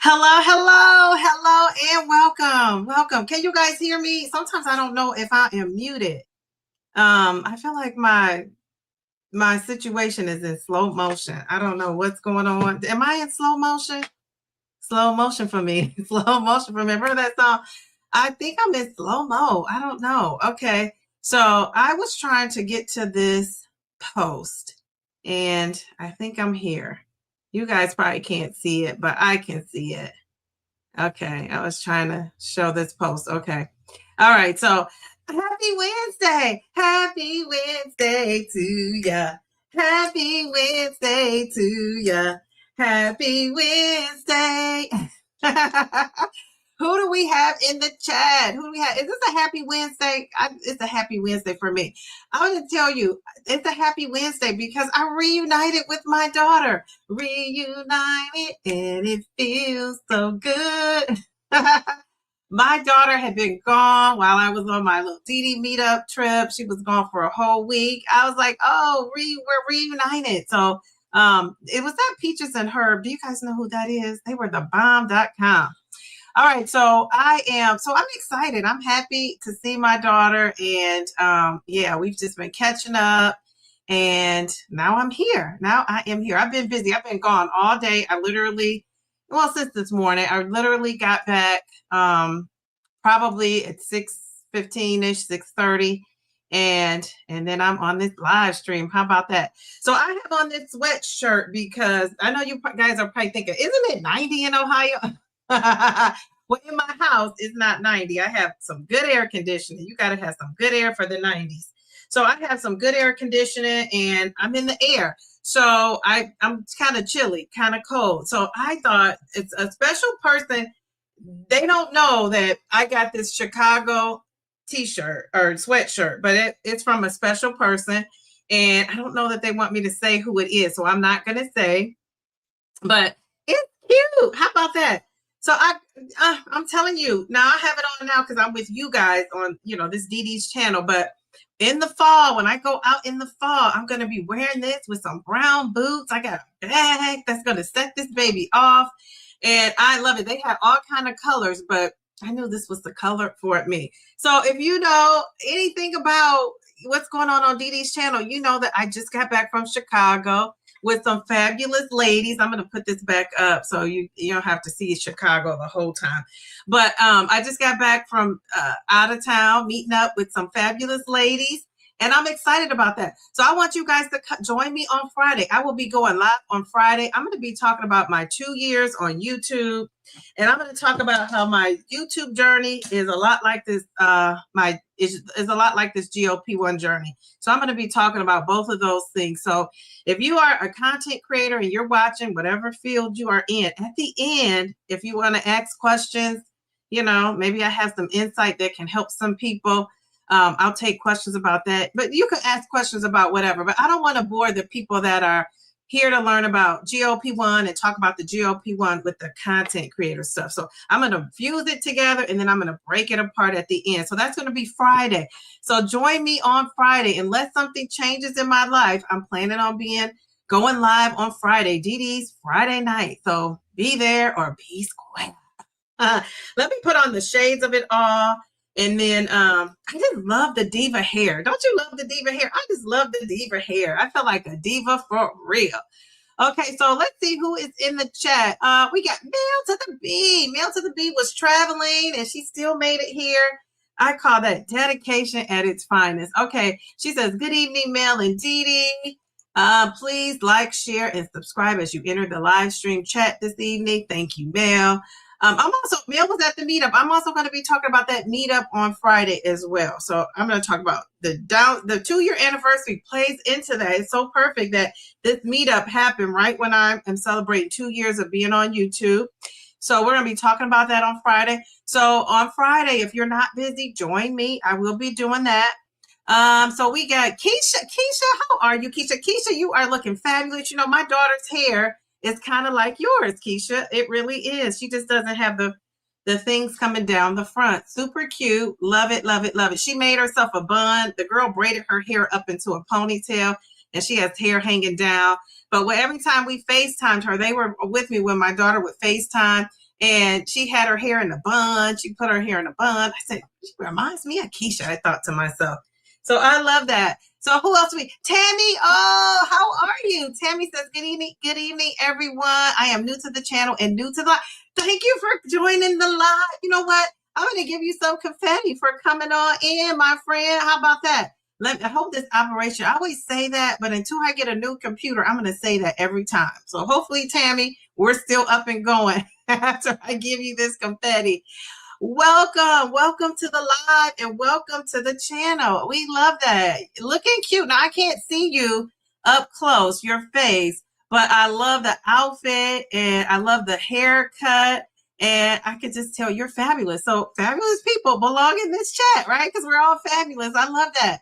Hello, hello, hello, and welcome. Welcome. Can you guys hear me? Sometimes I don't know if I am muted. I feel like my situation is in slow motion. I don't know what's going on. Am I in slow motion? Slow motion for me. Slow motion for me. Remember that song? I think I'm in slow mo. I don't know. Okay. So I was trying to get to this post, and I think I'm here. You guys probably can't see it, but I can see it. Okay, I was trying to show this post. Okay. All right. So happy Wednesday. Happy Wednesday to ya. Happy Wednesday to ya. Happy Wednesday. Who do we have in the chat? Who do we have? Is this a happy Wednesday? It's a happy Wednesday for me. I want to tell you, it's a happy Wednesday because I reunited with my daughter. Reunited, and it feels so good. My daughter had been gone while I was on my little DD meetup trip. She was gone for a whole week. I was like, oh, we're reunited. So it was that Peaches and Herb. Do you guys know who that is? They were the bomb.com. All right, so I'm excited. I'm happy to see my daughter, and yeah, we've just been catching up, and now I'm here. Now I am here. I've been busy. I've been gone all day. Since this morning, I literally got back probably at 6:15ish, 6:30, and then I'm on this live stream. How about that? So I have on this sweatshirt because I know you guys are probably thinking, isn't it 90 in Ohio? Well, in my house, it's not 90. I have some good air conditioning. You got to have some good air for the 90s. So I have some good air conditioning, and I'm in the air. So I'm kind of chilly, kind of cold. So I thought it's a special person. They don't know that I got this Chicago t-shirt or sweatshirt, but it's from a special person. And I don't know that they want me to say who it is. So I'm not going to say, but it's cute. How about that? So I'm telling you now, I have it on now because I'm with you guys on, this DD's channel. But in the fall, when I go out in the fall, I'm going to be wearing this with some brown boots. I got a bag that's going to set this baby off. And I love it. They have all kind of colors, but I knew this was the color for me. So if you know anything about what's going on DD's channel, you know that I just got back from Chicago with some fabulous ladies. I'm going to put this back up so you don't have to see Chicago the whole time. But I just got back from out of town, meeting up with some fabulous ladies. And I'm excited about that. So I want you guys to join me on Friday. I will be going live on Friday. I'm going to be talking about my 2 years on YouTube. And I'm going to talk about how my YouTube journey is a lot like this. Is a lot like this GLP-1 journey. So I'm going to be talking about both of those things. So if you are a content creator and you're watching whatever field you are in, at the end, if you want to ask questions, maybe I have some insight that can help some people. I'll take questions about that, but you can ask questions about whatever, but I don't want to bore the people that are here to learn about GLP-1 and talk about the GLP-1 with the content creator stuff. So I'm going to fuse it together, and then I'm going to break it apart at the end. So that's going to be Friday. So join me on Friday. Unless something changes in my life, I'm planning on going live on Friday, DD's Friday night. So be there or be square. Let me put on the shades of it all. And then I just love the Diva hair. Don't you love the Diva hair? I just love the Diva hair. I feel like a diva for real. Okay, so let's see who is in the chat. We got Mail to the B. Mail to the B was traveling, and she still made it here. I call that dedication at its finest. Okay, she says, good evening, Mel and Dee. Please like, share, and subscribe as you enter the live stream chat this evening. Thank you, Mel. Mel was at the meetup. I'm also going to be talking about that meetup on Friday as well. So I'm going to talk about the 2-year anniversary plays into that. It's so perfect that this meetup happened right when I am celebrating 2 years of being on YouTube. So we're going to be talking about that on Friday. So on Friday, if you're not busy, join me. I will be doing that. So we got Keisha. Keisha, how are you, Keisha? Keisha, you are looking fabulous. My daughter's hair is kind of like yours, Keisha. It really is. She just doesn't have the things coming down the front. Super cute. Love it, love it, love it. She made herself a bun. The girl braided her hair up into a ponytail, and she has hair hanging down. But every time we FaceTimed her, they were with me when my daughter would FaceTime, and she had her hair in a bun. She put her hair in a bun. I said, she reminds me of Keisha, I thought to myself. So I love that. So who else we? Tammy, oh, how are you? Tammy says, good evening, everyone. I am new to the channel and new to the live. Thank you for joining the live. You know what? I'm going to give you some confetti for coming on in, my friend. How about that? I hope this operation, I always say that, but until I get a new computer, I'm going to say that every time. So hopefully, Tammy, we're still up and going after I give you this confetti. Welcome to the live and welcome to the channel. We love that. Looking cute. Now, I can't see you up close, your face, but I love the outfit and I love the haircut. And I could just tell you're fabulous. So fabulous people belong in this chat, right? Because we're all fabulous. I love that.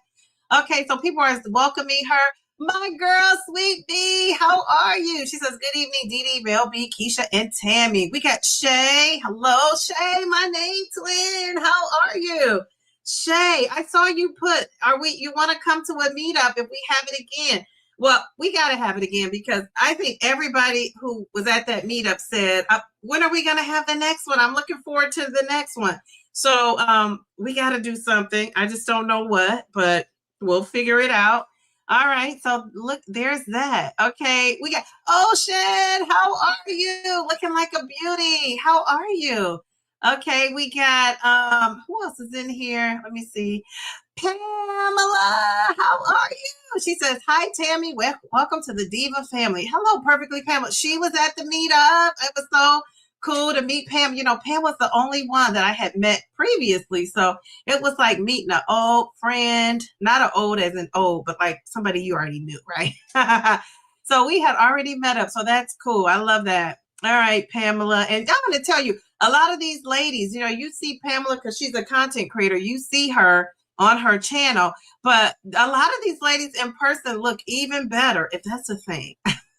Okay, so people are welcoming her. My girl, Sweet Bee, how are you? She says, good evening, Dee Dee, Mel B, Keisha, and Tammy. We got Shay. Hello, Shay, my name twin. How are you? Shay, I saw you put, you want to come to a meetup if we have it again? Well, we got to have it again because I think everybody who was at that meetup said, when are we going to have the next one? I'm looking forward to the next one. So we got to do something. I just don't know what, but we'll figure it out. All right, so look, there's that. Okay, we got Ocean. How are you? Looking like a beauty. How are you? Okay, we got who else is in here? Let me see. Pamela, how are you? She says, hi, Tammy. Welcome to the Diva family. Hello, Perfectly Pamela. She was at the meetup. It was so cool to meet Pam. You know, Pam was the only one that I had met previously. So it was like meeting an old friend, not an old as in old, but like somebody you already knew, right? So we had already met up. So that's cool. I love that. All right, Pamela. And I'm going to tell you, a lot of these ladies, you know, you see Pamela because she's a content creator. You see her on her channel, but a lot of these ladies in person look even better, if that's a thing.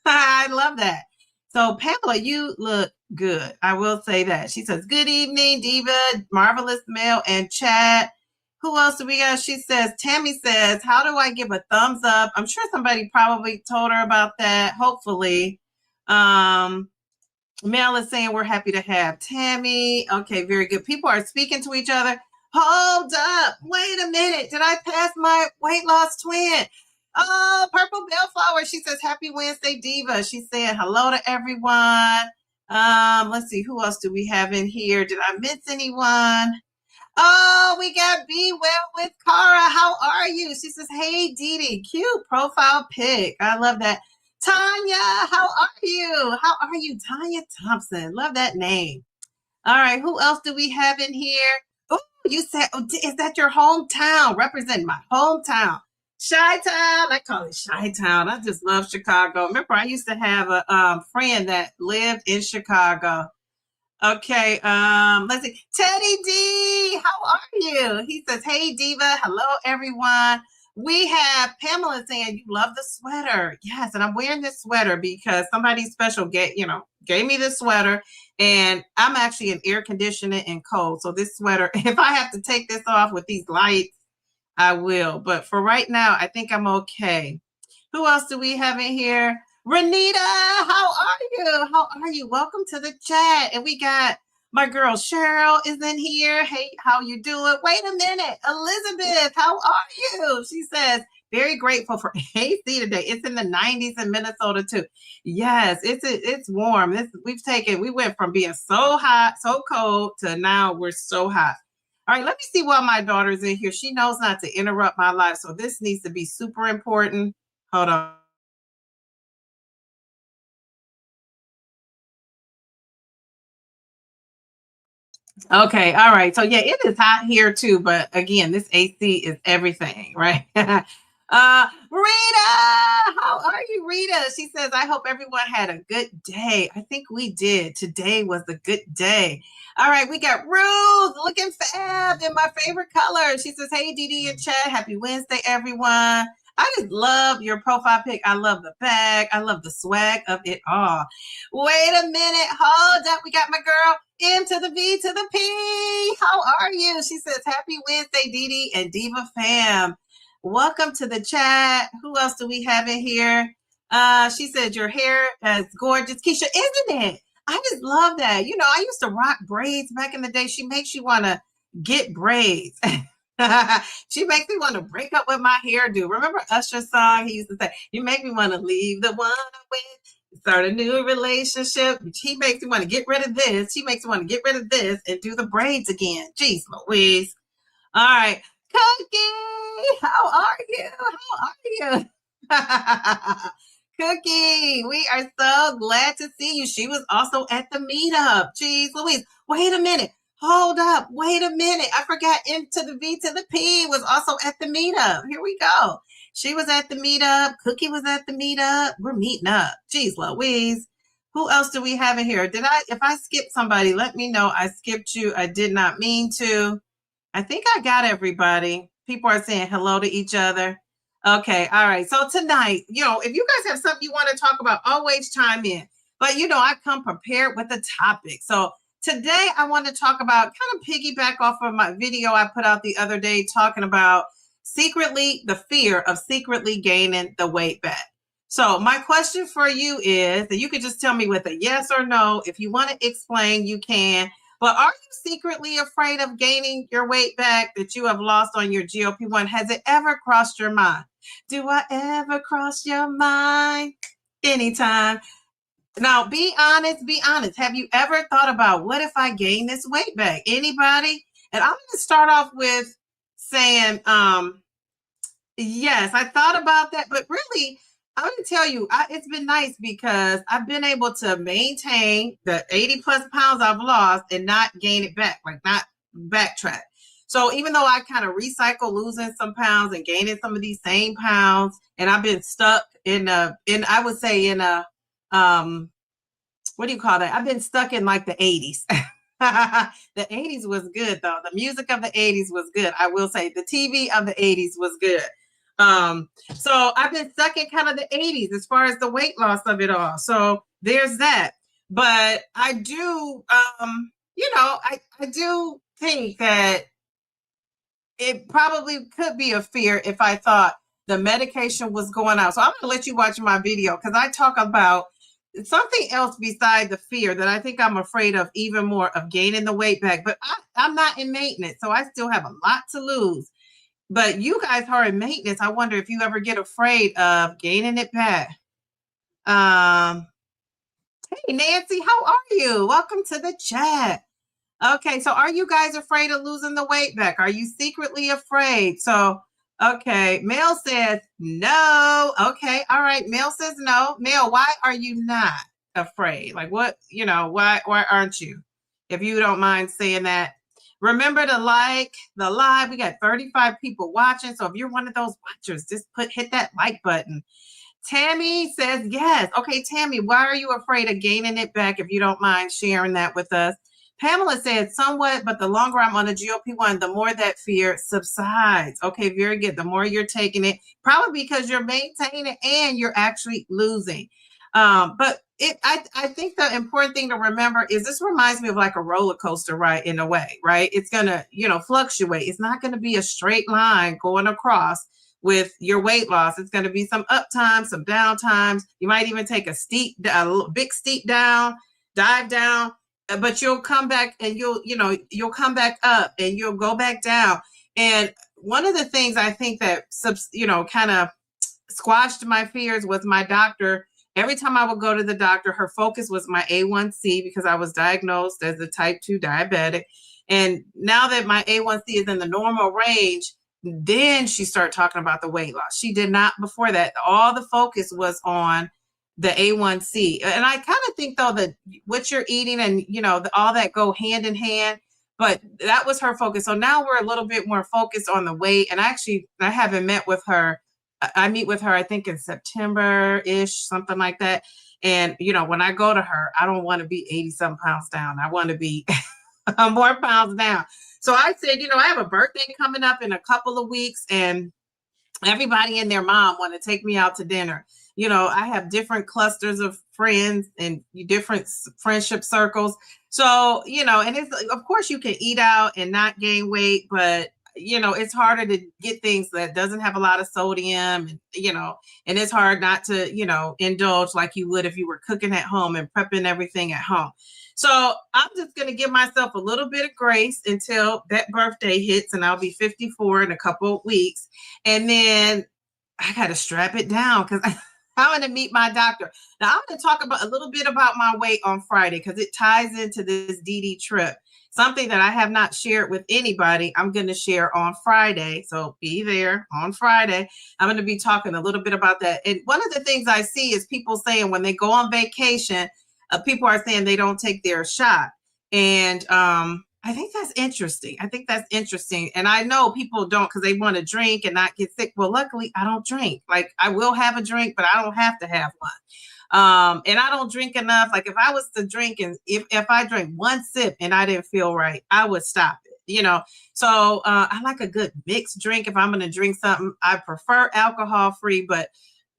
I love that. So Pamela, you look good. I will say that. She says, good evening, Diva, Marvelous Male, and chat. Who else do we got? She says, Tammy says, how do I give a thumbs up? I'm sure somebody probably told her about that. Hopefully. Mel is saying we're happy to have Tammy. Okay, very good. People are speaking to each other. Hold up. Wait a minute. Did I pass my weight loss twin? Oh, Purple Bellflower. She says, happy Wednesday, Diva. She's saying hello to everyone. Let's see. Who else do we have in here? Did I miss anyone? Oh, we got Be Well with Cara. How are you? She says, hey, Dee Dee. Cute profile pic. I love that. Tanya, how are you? How are you? Tanya Thompson. Love that name. All right. Who else do we have in here? Oh, you said, is that your hometown? Representing my hometown. Chi-Town. I call it Chi-Town. I just love Chicago. Remember, I used to have a friend that lived in Chicago. Okay, let's see. Teddy D, how are you? He says, hey, Diva. Hello, everyone. We have Pamela saying you love the sweater. Yes, and I'm wearing this sweater because somebody special gave me this sweater, and I'm actually in air conditioning and cold. So this sweater, if I have to take this off with these lights, I will. But for right now, I think I'm okay. Who else do we have in here? Renita, how are you? How are you? Welcome to the chat. And we got my girl Cheryl is in here. Hey, how you doing? Wait a minute. Elizabeth, how are you? She says, very grateful for AC today. It's in the 90s in Minnesota too. Yes, it's warm. We went from being so hot, so cold to now we're so hot. All right, let me see why my daughter's in here. She knows not to interrupt my life. So this needs to be super important. Hold on. Okay, all right. So yeah, it is hot here too, but again, this AC is everything, right? Rita, how are you, Rita? She says, I hope everyone had a good day. I think we did. Today was a good day. All right, we got Ruth looking fab in my favorite color. She says, hey, Dee Dee and Chad, happy Wednesday, everyone. I just love your profile pic. I love the bag. I love the swag of it all. Wait a minute. Hold up. We got my girl M to the V to the P. How are you? She says, happy Wednesday, Dee Dee and Diva fam. Welcome to the chat. Who else do we have in here? She said, your hair is gorgeous. Keisha, isn't it? I just love that. You know, I used to rock braids back in the day. She makes you want to get braids. She makes me want to break up with my hairdo. Remember Usher's song? He used to say, "You make me want to leave the one I'm with, start a new relationship." She makes me want to get rid of this. She makes me want to get rid of this and do the braids again. Jeez Louise. All right. Cookie, how are you? How are you? Cookie, we are so glad to see you. She was also at the meetup. Jeez Louise. Wait a minute. Hold up. Wait a minute. I forgot M to the V to the P was also at the meetup. Here we go. She was at the meetup. Cookie was at the meetup. We're meeting up. Jeez Louise. Who else do we have in here? If I skipped somebody, let me know. I skipped you. I did not mean to. I think I got everybody. People are saying hello to each other. Okay, all right. So tonight, you know, if you guys have something you want to talk about, always chime in. But, you know, I come prepared with a topic. So today I want to talk about, kind of piggyback off of my video I put out the other day talking about the fear of secretly gaining the weight back. So my question for you is that you could just tell me with a yes or no. If you want to explain, you can. But are you secretly afraid of gaining your weight back that you have lost on your GLP-1? Has it ever crossed your mind? Do I ever cross your mind? Anytime. Now, be honest, be honest. Have you ever thought about, what if I gain this weight back? Anybody? And I'm going to start off with saying, yes, I thought about that, but really, I'm going to tell you, it's been nice because I've been able to maintain the 80 plus pounds I've lost and not gain it back, like not backtrack. So even though I kind of recycle losing some pounds and gaining some of these same pounds, and I've been stuck I would say in a, what do you call that? I've been stuck in like the 80s. The 80s was good though. The music of the 80s was good. I will say the TV of the 80s was good. So I've been stuck in kind of the 80s as far as the weight loss of it all. So there's that. But I do, I do think that it probably could be a fear if I thought the medication was going out. So I'm going to let you watch my video because I talk about something else beside the fear that I think I'm afraid of even more, of gaining the weight back. But I'm not in maintenance, so I still have a lot to lose. But you guys are in maintenance. I wonder if you ever get afraid of gaining it back. Hey, Nancy, how are you? Welcome to the chat. Okay, so are you guys afraid of losing the weight back? Are you secretly afraid? So, okay, Mel says no. Okay, all right, Mel says no. Mel, why are you not afraid? Like what, why aren't you? If you don't mind saying that. Remember to like the live. We got 35 people watching. So if you're one of those watchers, just hit that like button. Tammy says yes. Okay, Tammy, why are you afraid of gaining it back if you don't mind sharing that with us? Pamela said somewhat, but the longer I'm on the GLP-1, the more that fear subsides. Okay, very good. The more you're taking it, probably because you're maintaining it and you're actually losing. But I think the important thing to remember is this reminds me of like a roller coaster ride in a way, right? It's going to, fluctuate. It's not going to be a straight line going across with your weight loss. It's going to be some up times, some down times. You might even take a big steep down, dive down, but you'll come back and you'll come back up and you'll go back down. And one of the things I think that, kind of squashed my fears was my doctor. Every time I would go to the doctor, her focus was my A1C because I was diagnosed as a type 2 diabetic. And now that my A1C is in the normal range, then she started talking about the weight loss. She did not before that. All the focus was on the A1C. And I kind of think, though, that what you're eating and, all that go hand in hand. But that was her focus. So now we're a little bit more focused on the weight. And I haven't met with her. I meet with her, I think, in September-ish, something like that. And, when I go to her, I don't want to be 80-some pounds down. I want to be more pounds down. So I said, I have a birthday coming up in a couple of weeks, and everybody and their mom want to take me out to dinner. I have different clusters of friends and different friendship circles. So, and it's, of course, you can eat out and not gain weight, but it's harder to get things that doesn't have a lot of sodium, and it's hard not to, indulge like you would if you were cooking at home and prepping everything at home. So I'm just going to give myself a little bit of grace until that birthday hits, and I'll be 54 in a couple of weeks. And then I got to strap it down because I'm going to meet my doctor. Now, I'm going to talk about a little bit about my weight on Friday because it ties into this DD trip. Something that I have not shared with anybody, I'm going to share on Friday. So be there on Friday. I'm going to be talking a little bit about that. And one of the things I see is people saying when they go on vacation, people are saying they don't take their shot. And I think that's interesting. And I know people don't because they want to drink and not get sick. Well, luckily, I don't drink. Like, I will have a drink, but I don't have to have one. And I don't drink enough. Like, if I was to drink and if I drank one sip and I didn't feel right, I would stop it, So I like a good mixed drink. If I'm going to drink something, I prefer alcohol free, but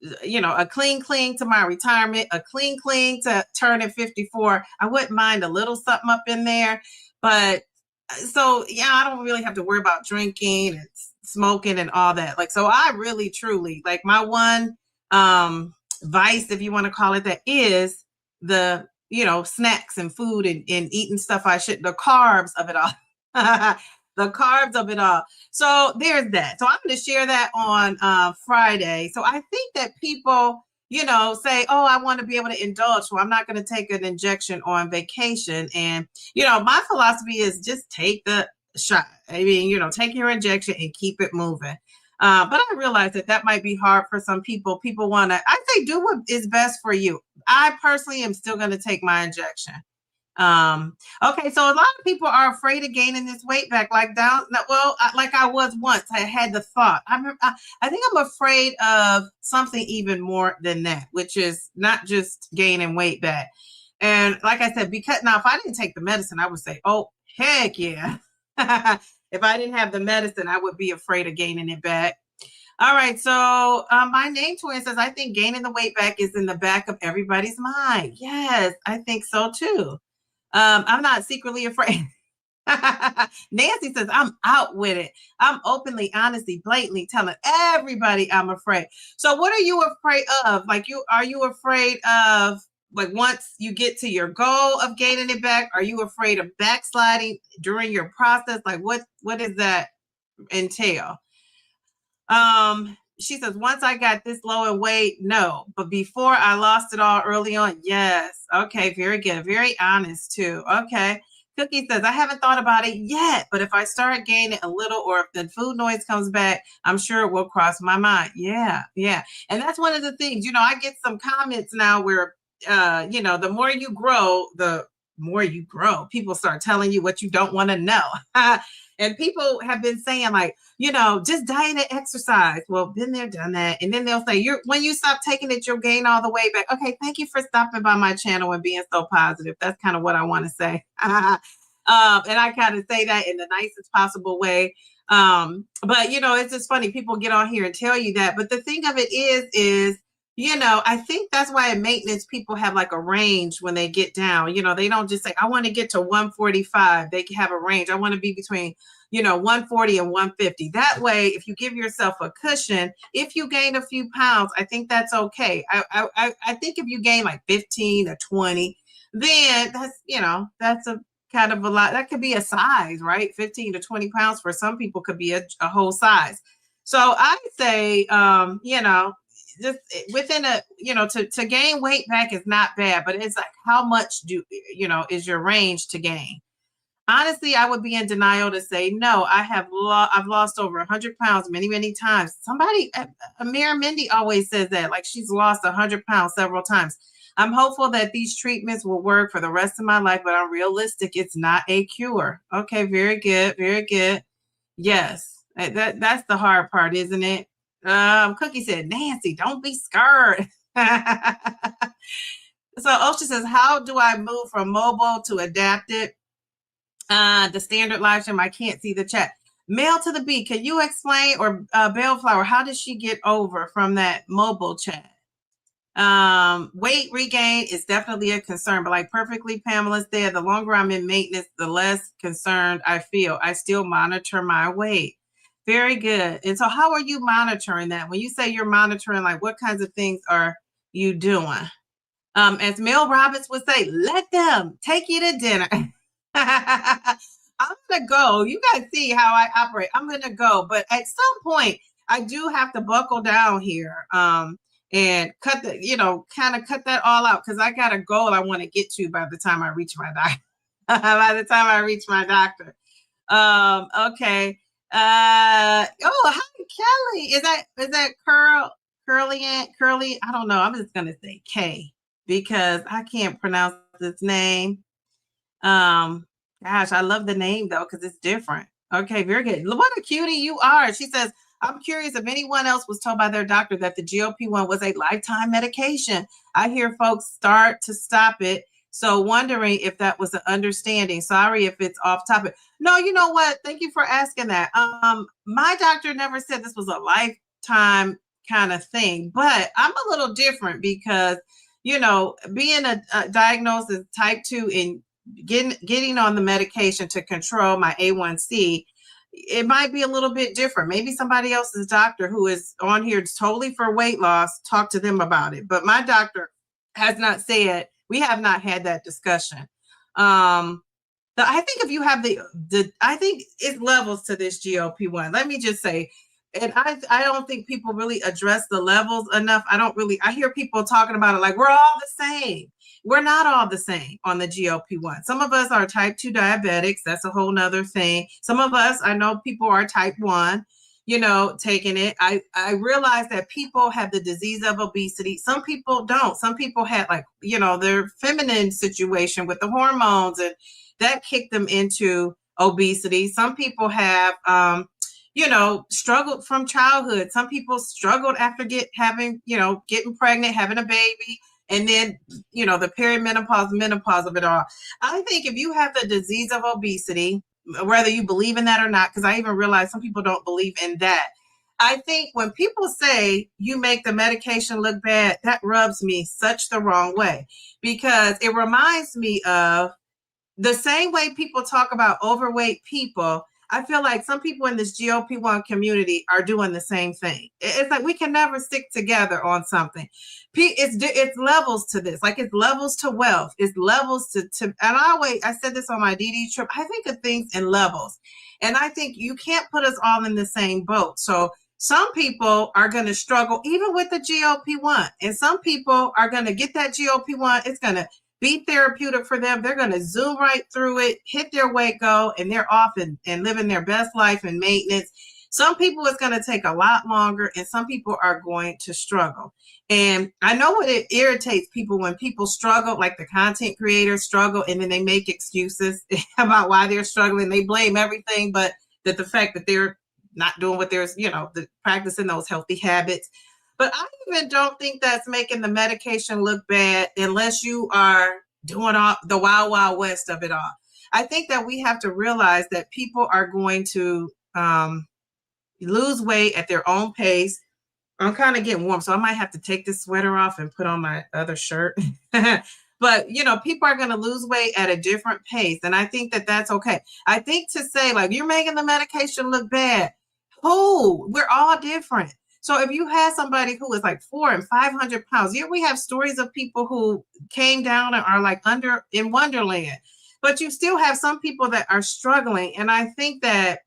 a clean to my retirement, a clean to turning 54. I wouldn't mind a little something up in there. But so, yeah, I don't really have to worry about drinking and smoking and all that. Like, so I really, truly, like, my one vice, if you want to call it that, is the, snacks and food and eating stuff the carbs of it all. The carbs of it all. So there's that. So I'm going to share that on Friday. So I think that people, say, oh, I want to be able to indulge. So I'm not going to take an injection on vacation. And, my philosophy is just take the shot. I mean, take your injection and keep it moving. But I realize that might be hard for some people. People want to, I say, do what is best for you. I personally am still going to take my injection. Okay, so a lot of people are afraid of gaining this weight back, like I was once. I had the thought. I think I'm afraid of something even more than that, which is not just gaining weight back. And like I said, because now if I didn't take the medicine, I would say, oh, heck yeah. If I didn't have the medicine, I would be afraid of gaining it back. All right, so my name twin says, I think gaining the weight back is in the back of everybody's mind. Yes, I think so too. I'm not secretly afraid. Nancy says, I'm out with it. I'm openly, honestly, blatantly telling everybody I'm afraid. So what are you afraid of? Like, are you afraid of, like, once you get to your goal of gaining it back? Are you afraid of backsliding during your process? Like, what does that entail? She says, once I got this low in weight, no. But before I lost it all early on, yes. Okay, very good. Very honest, too. Okay. Cookie says, I haven't thought about it yet, but if I start gaining a little or if the food noise comes back, I'm sure it will cross my mind. Yeah. And that's one of the things, I get some comments now where, the more you grow, people start telling you what you don't want to know. And people have been saying, like, just diet and exercise. Well, been there, done that. And then they'll say, when you stop taking it, you'll gain all the way back. Okay, thank you for stopping by my channel and being so positive. That's kind of what I want to say. And I kind of say that in the nicest possible way. But, it's just funny. People get on here and tell you that. But the thing of it is, I think that's why in maintenance, people have like a range when they get down. They don't just say, I want to get to 145. They have a range. I want to be between, 140 and 150. That way, if you give yourself a cushion, if you gain a few pounds, I think that's okay. I think if you gain like 15 or 20, then that's a kind of a lot. That could be a size, right? 15 to 20 pounds for some people could be a whole size. So I say, just within to gain weight back is not bad, but it's like, how much is your range to gain? Honestly, I would be in denial to say, no, I've lost over 100 pounds many, many times. Somebody, Amira Mindy always says that, like, she's lost 100 pounds several times. I'm hopeful that these treatments will work for the rest of my life, but I'm realistic. It's not a cure. Okay. Very good. Very good. Yes. That's the hard part, isn't it? Cookie said, Nancy, don't be scared. So Osha says, how do I move from mobile to adapted? The standard live stream, I can't see the chat. Mail to the B, can you explain, or Bellflower, how did she get over from that mobile chat? Weight regain is definitely a concern, but like perfectly Pamela said, the longer I'm in maintenance, the less concerned I feel. I still monitor my weight. Very good. And so how are you monitoring that? When you say you're monitoring, like what kinds of things are you doing? As Mel Robbins would say, let them take you to dinner. I'm gonna go. You guys see how I operate. I'm gonna go. But at some point, I do have to buckle down here. And cut the, kind of cut that all out because I got a goal I want to get to by the time I reach my doctor. By the time I reach my doctor. Okay. Oh, hi, Kelly. Is that curly? I don't know. I'm just gonna say K because I can't pronounce this name. Gosh, I love the name though because it's different. Okay, very good. What a cutie you are. She says, I'm curious if anyone else was told by their doctor that the GLP-1 was a lifetime medication. I hear folks start to stop it. So wondering if that was an understanding. Sorry if it's off topic. No, you know what? Thank you for asking that. My doctor never said this was a lifetime kind of thing, but I'm a little different because, being diagnosed as type 2 and getting on the medication to control my A1C, it might be a little bit different. Maybe somebody else's doctor who is on here totally for weight loss, talk to them about it. But my doctor has not said, we have not had that discussion. I think if you have I think it levels to this GLP-1. Let me just say, and I don't think people really address the levels enough. I hear people talking about it like we're all the same. We're not all the same on the GLP-1. Some of us are type 2 diabetics. That's a whole nother thing. Some of us, I know people are type 1, taking it. I realize that people have the disease of obesity. Some people don't. Some people had their feminine situation with the hormones and that kicked them into obesity. Some people have, struggled from childhood. Some people struggled after getting pregnant, having a baby. And then, the perimenopause, menopause of it all. I think if you have the disease of obesity, whether you believe in that or not, because I even realize some people don't believe in that. I think when people say you make the medication look bad, that rubs me such the wrong way because it reminds me of the same way people talk about overweight people. I feel like some people in this GLP-1 community are doing the same thing. It's like we can never stick together on something. It's levels to this. Like it's levels to wealth. It's levels to and I said this on my DD trip. I think of things in levels. And I think you can't put us all in the same boat. So some people are going to struggle even with the GLP-1. And some people are going to get that GLP-1. It's going to be therapeutic for them. They're going to zoom right through it, hit their weight goal, and they're off and living their best life and maintenance. Some people it's going to take a lot longer, and some people are going to struggle. And I know what it irritates people when people struggle, like the content creators struggle, and then they make excuses about why they're struggling. They blame everything, but the fact that they're not doing what they're, practicing those healthy habits. But I even don't think that's making the medication look bad unless you are doing all the wild, wild west of it all. I think that we have to realize that people are going to lose weight at their own pace. I'm kind of getting warm, so I might have to take this sweater off and put on my other shirt. But, people are going to lose weight at a different pace. And I think that that's okay. I think to say, like, you're making the medication look bad. We're all different. So if you have somebody who is like 400 and 500 pounds, we have stories of people who came down and are like in Wonderland, but you still have some people that are struggling. And I think that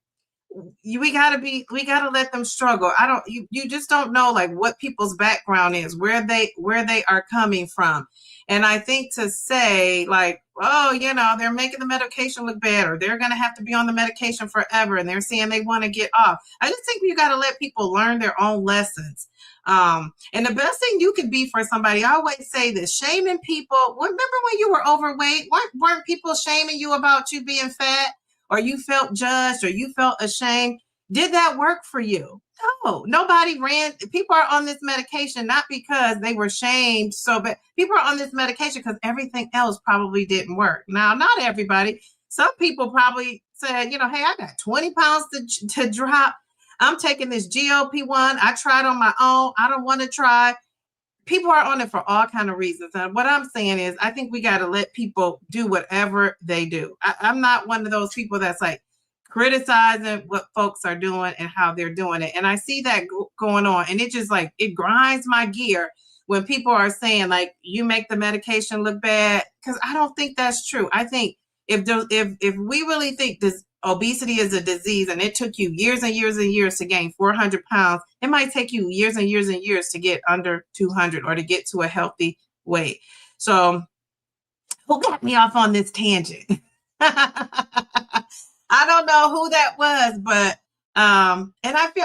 we gotta let them struggle. You just don't know like what people's background is, where they are coming from. And I think to say like, oh, they're making the medication look bad, or they're going to have to be on the medication forever, and they're saying they want to get off. I just think you got to let people learn their own lessons. And the best thing you could be for somebody, I always say this, shaming people. Remember when you were overweight? Weren't people shaming you about you being fat, or you felt judged, or you felt ashamed? Did that work for you? No, nobody ran. People are on this medication not because they were shamed. But people are on this medication because everything else probably didn't work. Now, not everybody. Some people probably said, hey, I got 20 pounds to drop. I'm taking this GLP-1. I tried on my own. I don't want to try. People are on it for all kinds of reasons. And what I'm saying is, I think we got to let people do whatever they do. I'm not one of those people that's like, criticizing what folks are doing and how they're doing it. And I see that going on, and it just like, it grinds my gear when people are saying like, you make the medication look bad, because I don't think that's true. I think if we really think this obesity is a disease and it took you years and years and years to gain 400 pounds, it might take you years and years and years to get under 200 or to get to a healthy weight. So who got me off on this tangent? I don't know who that was, but and I feel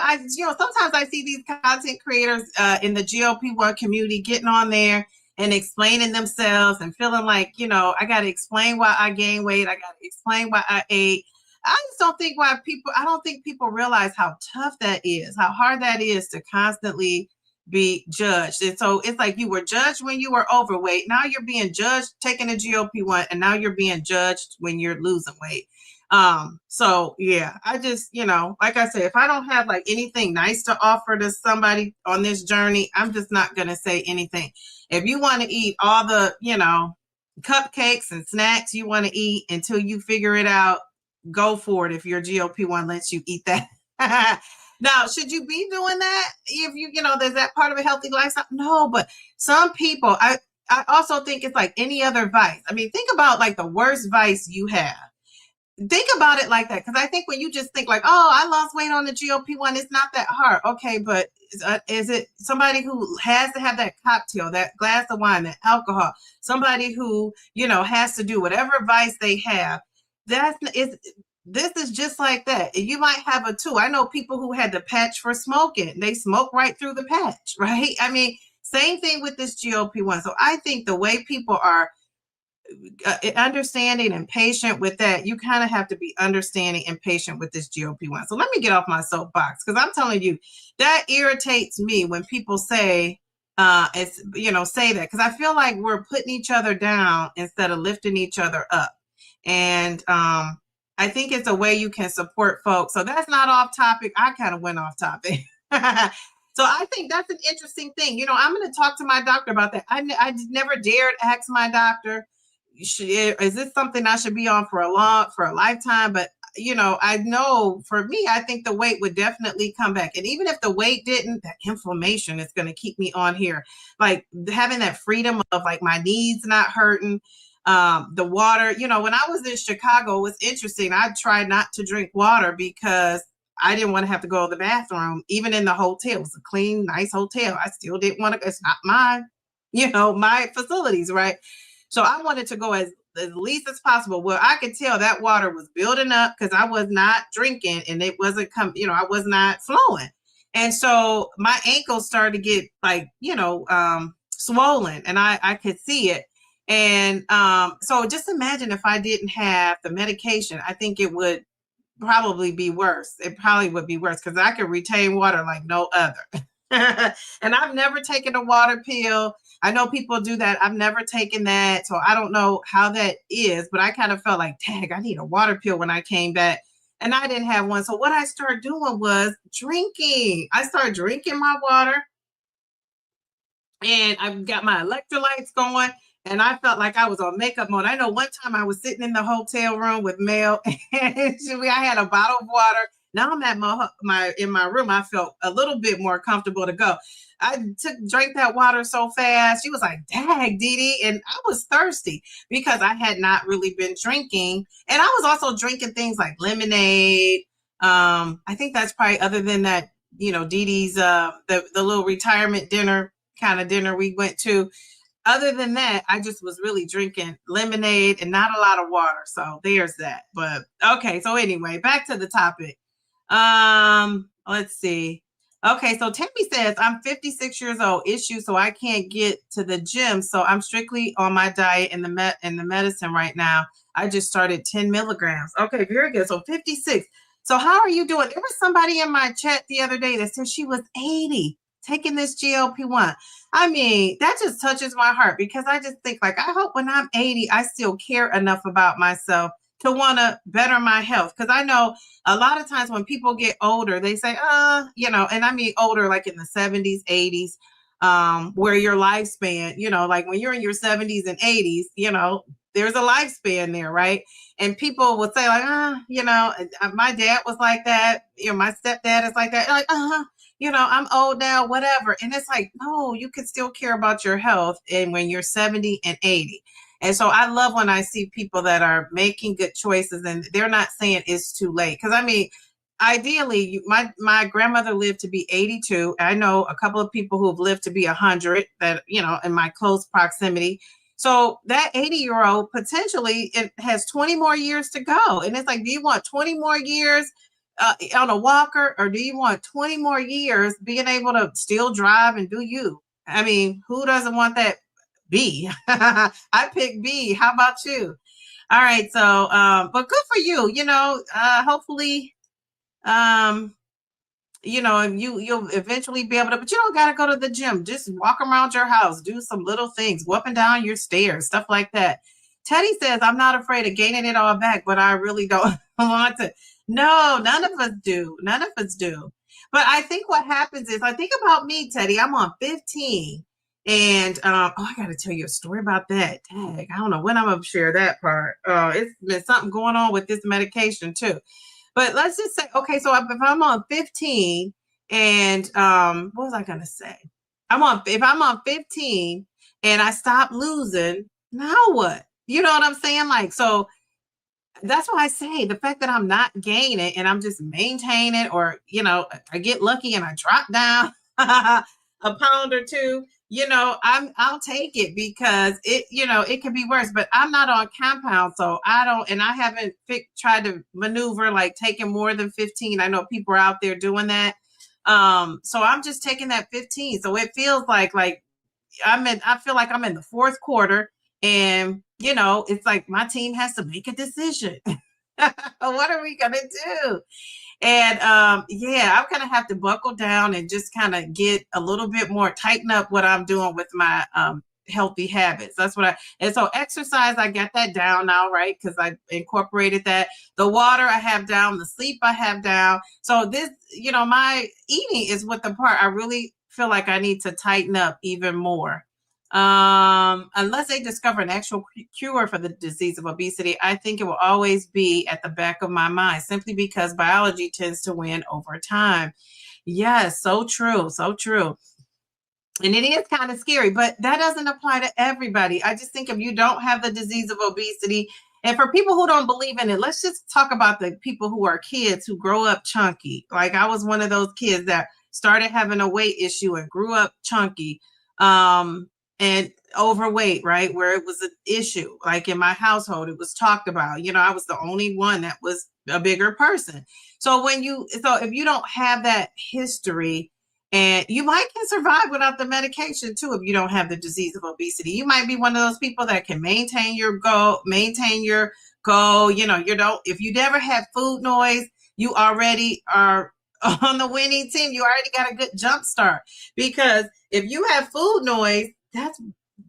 sometimes I see these content creators in the GLP-1 community getting on there and explaining themselves and feeling like, I got to explain why I gained weight. I got to explain why I ate. I just don't think I don't think people realize how tough that is, how hard that is to constantly be judged. And so it's like, you were judged when you were overweight. Now you're being judged taking a GLP-1, and now you're being judged when you're losing weight. So yeah, I just, like I said, if I don't have like anything nice to offer to somebody on this journey, I'm just not going to say anything. If you want to eat all the, cupcakes and snacks you want to eat until you figure it out, go for it. If your GLP-1 lets you eat that. Now, should you be doing that if there's that part of a healthy lifestyle? No, but some people, I also think it's like any other vice. I mean, think about like the worst vice you have. Think about it like that. Because I think when you just think like, oh, I lost weight on the GLP-1, it's not that hard. Okay, but is it somebody who has to have that cocktail, that glass of wine, that alcohol, somebody who, has to do whatever vice they have? This is just like that. You might have a two. I know people who had the patch for smoking. They smoke right through the patch, right? I mean, same thing with this GLP-1. So I think the way people are understanding and patient with that, you kind of have to be understanding and patient with this GLP-1. So let me get off my soapbox, because I'm telling you, that irritates me when people say, say that, because I feel like we're putting each other down instead of lifting each other up. And I think it's a way you can support folks. So that's not off topic. I kind of went off topic. So I think that's an interesting thing. I'm going to talk to my doctor about that. I never dared ask my doctor, is this something I should be on for a lifetime? But, I know for me, I think the weight would definitely come back. And even if the weight didn't, that inflammation is going to keep me on here. Like having that freedom of like my knees not hurting. The water, when I was in Chicago, it was interesting. I tried not to drink water because I didn't want to have to go to the bathroom, even in the hotel. It was a clean, nice hotel. I still didn't want to, it's not my facilities, right? So I wanted to go as least as possible. Well, I could tell that water was building up because I was not drinking and it wasn't I was not flowing. And so my ankles started to get like, swollen, and I could see it. And so just imagine if I didn't have the medication, I think it would probably be worse. It probably would be worse because I could retain water like no other. And I've never taken a water pill. I know people do that. I've never taken that. So I don't know how that is, but I kind of felt like, dang, I need a water pill when I came back. And I didn't have one. So what I started doing was drinking. I started drinking my water. And I got my electrolytes going. And I felt like I was on makeup mode. I know one time I was sitting in the hotel room with Mel, and I had a bottle of water. Now I'm at in my room. I felt a little bit more comfortable to go. I drank that water so fast. She was like, dang, Dee. And I was thirsty because I had not really been drinking. And I was also drinking things like lemonade. I think that's probably, other than that, Dee Dee's, the little retirement dinner kind of dinner we went to. Other than that, I just was really drinking lemonade and not a lot of water. So there's that. But okay. So anyway, back to the topic. Let's see. Okay. So Tammy says, I'm 56 years old, issue. So I can't get to the gym. So I'm strictly on my diet and the medicine right now. I just started 10 milligrams. Okay. Very good. So 56. So how are you doing? There was somebody in my chat the other day that said she was 80 taking this GLP-1. I mean, that just touches my heart because I just think like, I hope when I'm 80, I still care enough about myself to want to better my health. Because I know a lot of times when people get older, they say, and I mean older, like in the 70s, 80s, where your lifespan, like when you're in your 70s and 80s, there's a lifespan there, right? And people will say like, you know, my dad was like that. You know, my stepdad is like that. Like, you know, I'm old now, whatever. And it's like, no, you can still care about your health and when you're 70 and 80. And so I love when I see people that are making good choices and they're not saying it's too late. Because I mean, ideally, my grandmother lived to be 82. I know a couple of people who have lived to be 100 that, you know, in my close proximity. So that 80-year-old potentially it has 20 more years to go. And it's like, do you want 20 more years on a walker, or do you want 20 more years being able to still drive and do you? I mean, who doesn't want that? B. I pick B. How about you? All right. So, but good for you. You know, hopefully, you know, you'll eventually be able to, but you don't got to go to the gym. Just walk around your house, do some little things, go up and down your stairs, stuff like that. Teddy says, I'm not afraid of gaining it all back, but I really don't want to. No, none of us do. None of us do. But I think what happens is, I think about me, Teddy, I'm on 15. And oh, I got to tell you a story about that. Dang, I don't know when I'm going to share that part. It's been something going on with this medication too. But let's just say, okay, so if I'm on 15 and what was I going to say? If I'm on 15 and I stop losing, now what? You know what I'm saying? Like, so that's why I say the fact that I'm not gaining and I'm just maintaining, or, you know, I get lucky and I drop down a pound or two, you know, I'll take it, because it, you know, it could be worse, but I'm not on compound. So I don't, and I haven't tried to maneuver like taking more than 15. I know people are out there doing that. So I'm just taking that 15. So it feels like I feel like I'm in the fourth quarter, and, you know, it's like my team has to make a decision. What are we going to do? And yeah, I'm gonna have to buckle down and just kind of get a little bit more, tighten up what I'm doing with my healthy habits. That's what and so exercise, I got that down now, right? Because I incorporated that. The water I have down, the sleep I have down. So this, you know, my eating is what the part I really feel like I need to tighten up even more. Unless they discover an actual cure for the disease of obesity, I think it will always be at the back of my mind, simply because biology tends to win over time. Yes, so true, so true. And it is kind of scary, but that doesn't apply to everybody. I just think if you don't have the disease of obesity, and for people who don't believe in it, let's just talk about the people who are kids who grow up chunky. Like I was one of those kids that started having a weight issue and grew up chunky. And overweight, right? Where it was an issue. Like in my household, it was talked about. You know, I was the only one that was a bigger person. So if you don't have that history, and you might can survive without the medication too, if you don't have the disease of obesity. You might be one of those people that can maintain your goal. You know, if you never had food noise, you already are on the winning team. You already got a good jump start, because if you have food noise, that's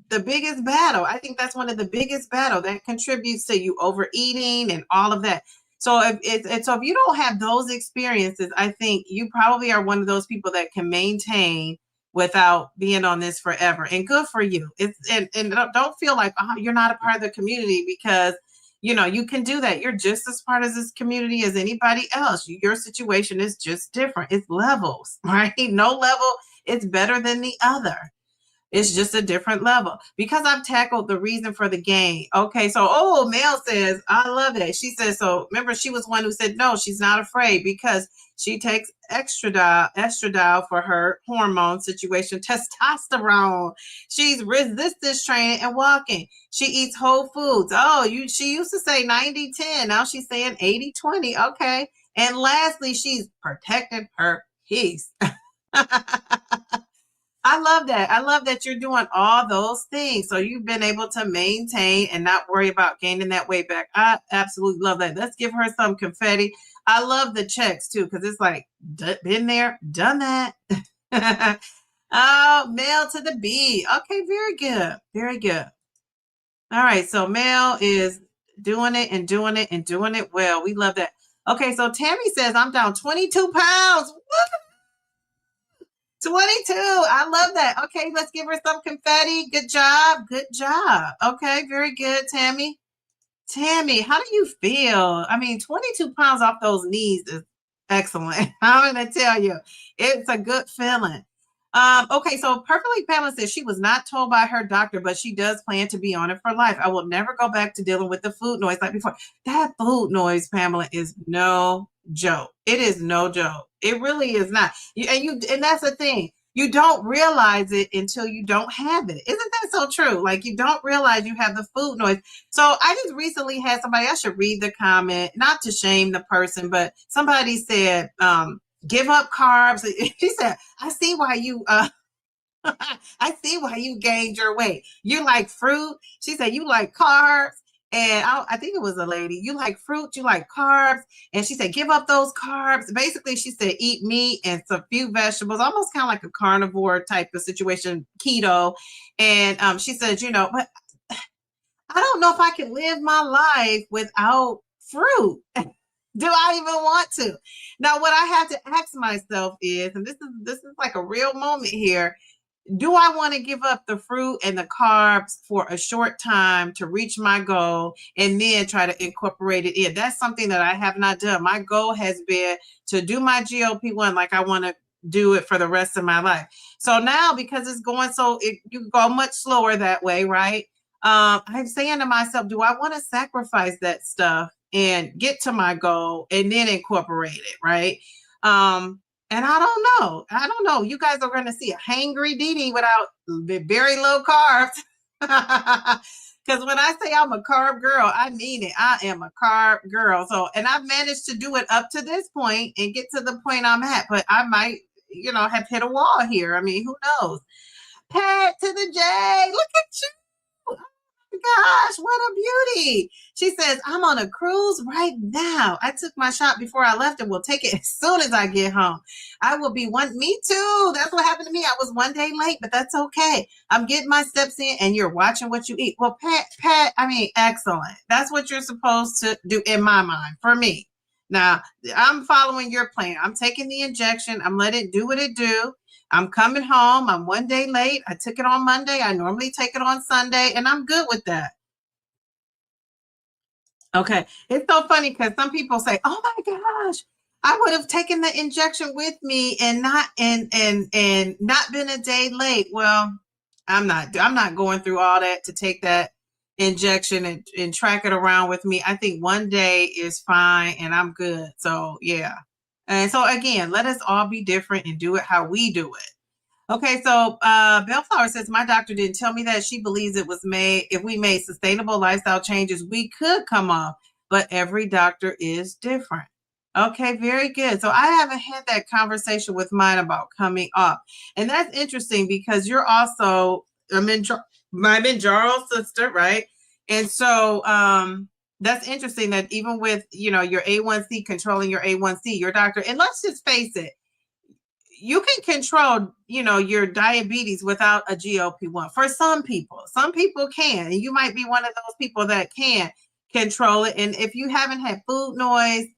the biggest battle. I think that's one of the biggest battle that contributes to you overeating and all of that. So if you don't have those experiences, I think you probably are one of those people that can maintain without being on this forever. And good for you. And don't feel like you're not a part of the community, because you know you can do that. You're just as part of this community as anybody else. Your situation is just different. It's levels, right? No level is better than the other. It's just a different level, because I've tackled the reason for the gain. Okay, so Mel says, I love it. She says, so remember, she was one who said no, she's not afraid because she takes estradiol for her hormone situation, testosterone. She's resistance training and walking. She eats whole foods. She used to say 90-10. Now she's saying 80-20. Okay. And lastly, she's protecting her peace. I love that. I love that you're doing all those things. So you've been able to maintain and not worry about gaining that weight back. I absolutely love that. Let's give her some confetti. I love the checks too, because it's like, been there, done that. Oh, Mel to the B. Okay, very good. Very good. All right. So Mel is doing it and doing it and doing it well. We love that. Okay. So Tammy says, I'm down 22 pounds. Woo! 22. I love that. Okay, let's give her some confetti. Good job. Good job. Okay, very good, Tammy. Tammy, how do you feel? I mean, 22 pounds off those knees is excellent. I'm going to tell you, it's a good feeling. Okay, so Perfectly Pamela says she was not told by her doctor, but she does plan to be on it for life. I will never go back to dealing with the food noise like before. That food noise, Pamela, is no joke. It is no joke. It really is not. And that's the thing. You don't realize it until you don't have it. Isn't that so true? Like you don't realize you have the food noise. So I just recently had somebody, I should read the comment, not to shame the person, but somebody said, give up carbs. She said, I see why you I see why you gained your weight. You like fruit. She said you like carbs. And I think it was a lady. You like fruit, you like carbs. And she said, give up those carbs. Basically, she said, eat meat and some few vegetables, almost kind of like a carnivore type of situation, keto. And she said, but I don't know if I can live my life without fruit. Do I even want to? Now, what I have to ask myself is, and this is like a real moment here, do I want to give up the fruit and the carbs for a short time to reach my goal and then try to incorporate it in? That's something that I have not done. My goal has been to do my GLP-1 like I want to do it for the rest of my life. So now, because it's going you go much slower that way, right? I'm saying to myself, do I want to sacrifice that stuff and get to my goal and then incorporate it, right? And I don't know. You guys are going to see a hangry Dee without very low carbs. Because when I say I'm a carb girl, I mean it. I am a carb girl. So, and I've managed to do it up to this point and get to the point I'm at. But I might, have hit a wall here. I mean, who knows? Pat to the J. Look at you. Gosh, what a beauty. She says, I'm on a cruise right now. I took my shot before I left and will take it as soon as I get home. I will be me too. That's what happened to me. I was one day late, but that's okay. I'm getting my steps in and you're watching what you eat. Well, Pat, I mean, excellent. That's what you're supposed to do in my mind for me. Now, I'm following your plan. I'm taking the injection. I'm letting it do what it do. I'm coming home. I'm one day late. I took it on Monday. I normally take it on Sunday, and I'm good with that. Okay. It's so funny because some people say, oh my gosh, I would have taken the injection with me and not been a day late. Well, I'm not going through all that to take that injection and track it around with me. I think one day is fine and I'm good. So yeah. And so again, let us all be different and do it how we do it. Okay, so Bellflower says, my doctor didn't tell me that. She believes it was made, if we made sustainable lifestyle changes, we could come off, but every doctor is different. Okay, very good. So I haven't had that conversation with mine about coming off. And that's interesting because you're also my Mounjaro sister, right? And so that's interesting that even with, your A1C, controlling your A1C, your doctor, and let's just face it, you can control, your diabetes without a GLP-1 for some people. Some people can, and you might be one of those people that can control it. And if you haven't had food noise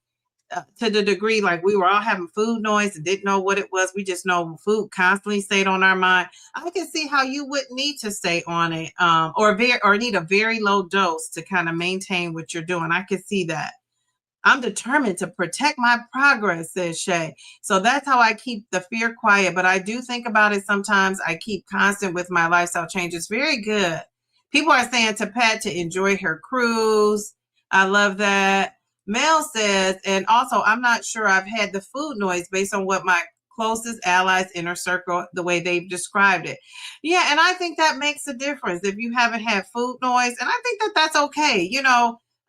to the degree like we were all having food noise and didn't know what it was, we just know food constantly stayed on our mind. I can see how you wouldn't need to stay on it or need a very low dose to kind of maintain what you're doing. I can see that. I'm determined to protect my progress, says Shay. So that's how I keep the fear quiet. But I do think about it sometimes. I keep constant with my lifestyle changes. Very good. People are saying to Pat to enjoy her cruise. I love that. Mel says, and also, I'm not sure I've had the food noise based on what my closest allies inner circle, the way they've described it. Yeah, and I think that makes a difference if you haven't had food noise. And I think that that's okay.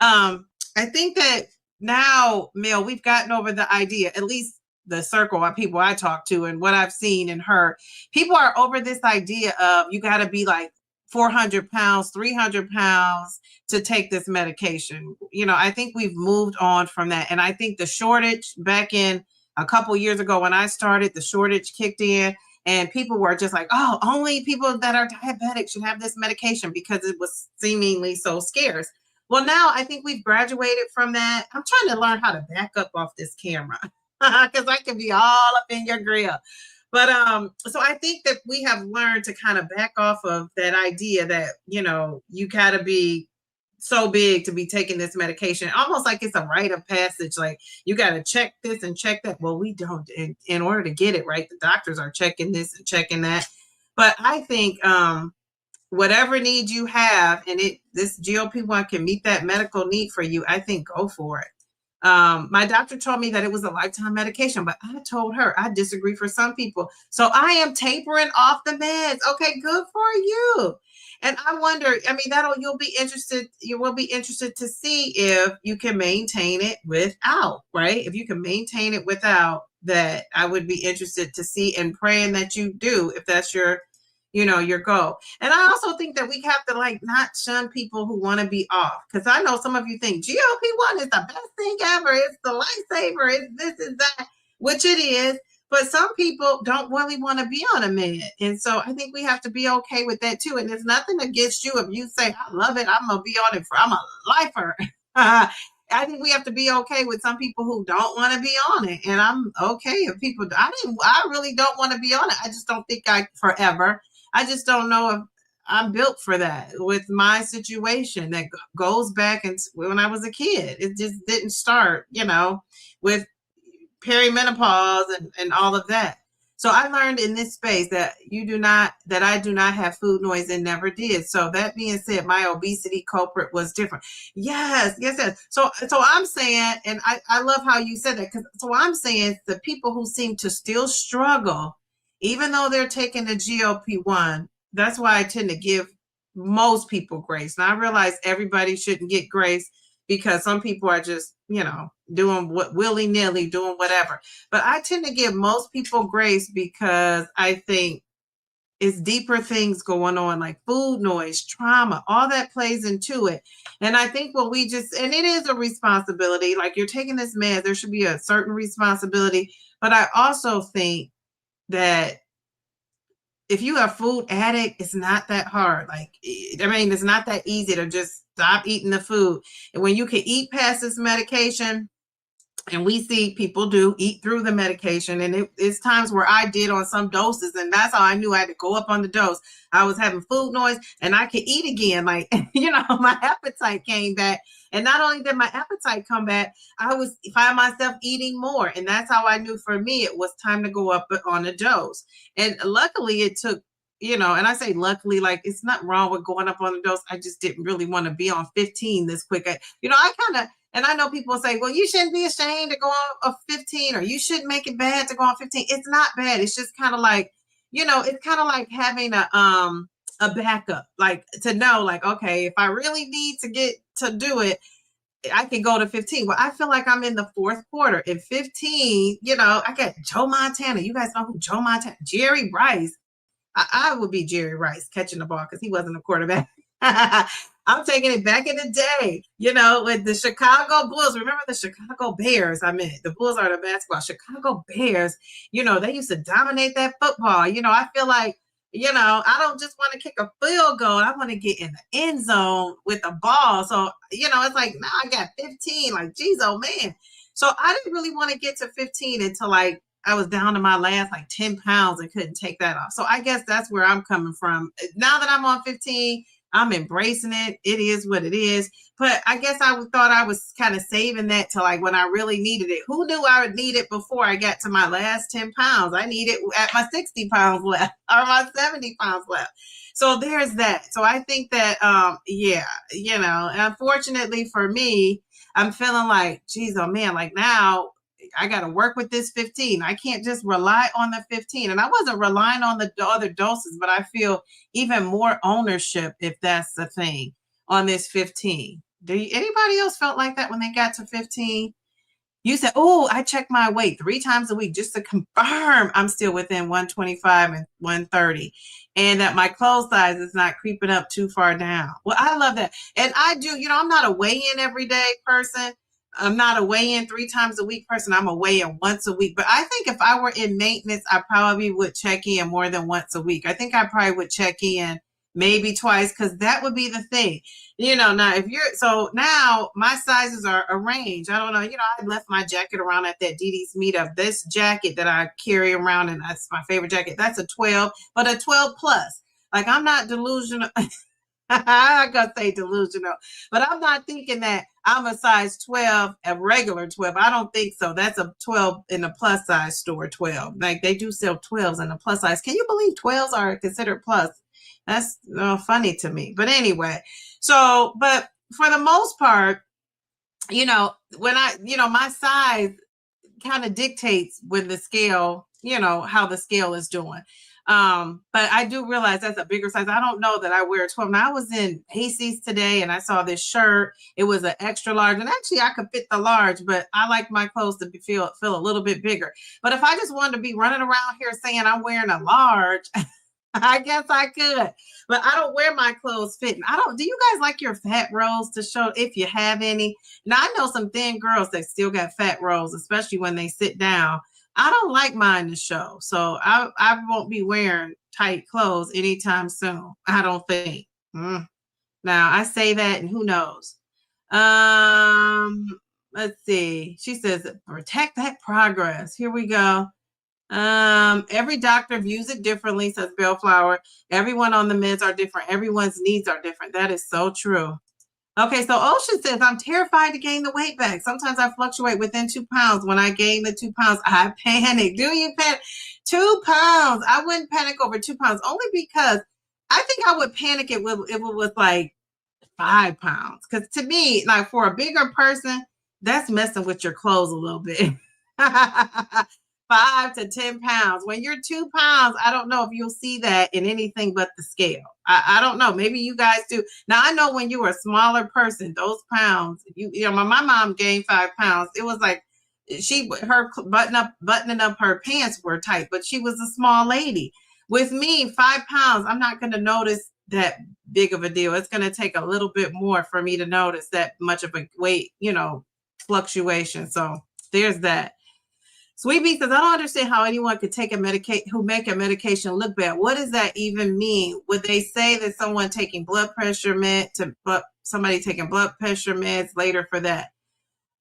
I think that now, Mel, we've gotten over the idea, at least the circle of people I talk to and what I've seen and heard, people are over this idea of you got to be like 400 pounds, 300 pounds to take this medication. I think we've moved on from that. And I think the shortage back in a couple years ago when I started, the shortage kicked in and people were just like, oh, only people that are diabetic should have this medication because it was seemingly so scarce. Well, now I think we've graduated from that. I'm trying to learn how to back up off this camera because I can be all up in your grill. But so I think that we have learned to kind of back off of that idea that, you know, you gotta be so big to be taking this medication, almost like it's a rite of passage. Like you got to check this and check that. Well, we don't. In order to get it right, the doctors are checking this and checking that. But I think whatever need you have, and this GLP-1 can meet that medical need for you, I think go for it. My doctor told me that it was a lifetime medication, but I told her I disagree for some people. So I am tapering off the meds. Okay, good for you. And I wonder, I mean, you will be interested to see if you can maintain it without, right? If you can maintain it without that, I would be interested to see and praying that you do, if that's your, you know, your goal. And I also think that we have to like not shun people who want to be off, because I know some of you think GLP-1 is the best thing ever, it's the lifesaver, it's this and that, which it is. But some people don't really want to be on a med. And so I think we have to be okay with that too. And there's nothing against you if you say, I love it, I'm going to be on it, I'm a lifer. I think we have to be okay with some people who don't want to be on it. And I'm okay if people, I really don't want to be on it. I just don't think forever. I just don't know if I'm built for that with my situation that goes back and when I was a kid. It just didn't start, you know, with perimenopause and all of that. So I learned in this space that I do not have food noise and never did. So that being said, my obesity culprit was different. Yes. So I'm saying, and I love how you said that, because so I'm saying the people who seem to still struggle, even though they're taking the GLP-1, that's why I tend to give most people grace. And I realize everybody shouldn't get grace, because some people are just, you know, doing what willy-nilly, doing whatever. But I tend to give most people grace because I think it's deeper things going on, like food noise, trauma, all that plays into it. And I think and it is a responsibility, like you're taking this med, there should be a certain responsibility. But I also think that if you are a food addict, it's not that hard. Like, I mean, it's not that easy to just stop eating the food. And when you can eat past this medication, and we see people do eat through the medication, and it's times where I did on some doses, and that's how I knew I had to go up on the dose. I was having food noise and I could eat again. Like, you know, my appetite came back. And not only did my appetite come back, I was find myself eating more. And that's how I knew for me it was time to go up on a dose. And luckily it took, you know, and I say luckily, like it's not wrong with going up on the dose. I just didn't really want to be on 15 this quick. And I know people say, well, you shouldn't be ashamed to go on a 15, or you shouldn't make it bad to go on 15. It's not bad. It's just kind of like, you know, it's kind of like having a backup, like to know, like, okay, if I really need to get to do it, I can go to 15. Well, I feel like I'm in the fourth quarter. In 15, you know, I got Joe Montana. You guys know who Joe Montana, Jerry Rice. I would be Jerry Rice catching the ball because he wasn't a quarterback. I'm taking it back in the day, you know, with the Chicago Bulls. Remember the Chicago Bears? I mean, the Bulls are the basketball. Chicago Bears, you know, they used to dominate that football. You know, I feel like, you know, I don't just want to kick a field goal. I want to get in the end zone with the ball. So, you know, it's like, now I got 15. Like, geez, oh, man. So I didn't really want to get to 15 until like I was down to my last like 10 pounds and couldn't take that off. So I guess that's where I'm coming from. Now that I'm on 15, I'm embracing it. It is what it is. But I guess I thought I was kind of saving that to like when I really needed it. Who knew I would need it before I got to my last 10 pounds? I need it at my 60 pounds left or my 70 pounds left. So there's that. So I think that, yeah, you know, unfortunately for me, I'm feeling like, geez, oh man, like now I got to work with this 15. I can't just rely on the 15. And I wasn't relying on the other doses, but I feel even more ownership, if that's the thing, on this 15. Anybody else felt like that when they got to 15? You said, oh, I check my weight 3 times a week just to confirm I'm still within 125 and 130 and that my clothes size is not creeping up too far down. Well, I love that. And I do, you know, I'm not a weigh-in every day person. I'm not a weigh-in 3 times a week person. I'm a weigh-in once a week. But I think if I were in maintenance, I probably would check in more than once a week. I think I probably would check in maybe twice, because that would be the thing. Now if you're, so now my sizes are arranged. I don't know, I left my jacket around at that Dee Dee's meetup. This jacket that I carry around, and that's my favorite jacket, that's a 12, but a 12 plus. Like, I'm not delusional. I'm gonna say delusional, but I'm not thinking that I'm a size 12, a regular 12. I don't think so. That's a 12 in the plus size store, 12. Like, they do sell 12s in the plus size. Can you believe 12s are considered plus? That's funny to me. But anyway, so, but for the most part, when my size kind of dictates when the scale, how the scale is doing. But I do realize that's a bigger size. I don't know that I wear a 12. Now, I was in Macy's today and I saw this shirt. It was an extra large, and actually I could fit the large, but I like my clothes to feel a little bit bigger. But if I just wanted to be running around here saying I'm wearing a large, I guess I could, but I don't wear my clothes fitting. Do you guys like your fat rolls to show, if you have any? Now, I know some thin girls that still got fat rolls, especially when they sit down. I don't like mine to show, so I won't be wearing tight clothes anytime soon, I don't think. Now, I say that, and who knows? Let's see. She says, protect that progress. Here we go. Every doctor views it differently, says Bellflower. Everyone on the meds are different. Everyone's needs are different. That is so true. Okay, so Ocean says, I'm terrified to gain the weight back. Sometimes I fluctuate within 2 pounds. When I gain the 2 pounds, I panic. Do you panic? 2 pounds. I wouldn't panic over 2 pounds, only because I think I would panic if it was like 5 pounds. Because to me, like, for a bigger person, that's messing with your clothes a little bit. 5 to 10 pounds. When you're 2 pounds, I don't know if you'll see that in anything but the scale. I don't know. Maybe you guys do. Now, I know when you were a smaller person, those pounds, my mom gained 5 pounds. It was like her buttoning up her pants were tight, but she was a small lady. With me, 5 pounds, I'm not going to notice that big of a deal. It's going to take a little bit more for me to notice that much of a weight, fluctuation. So there's that. Sweet Bee says, I don't understand how anyone could take make a medication look bad. What does that even mean? Would they say that somebody taking blood pressure meds later for that?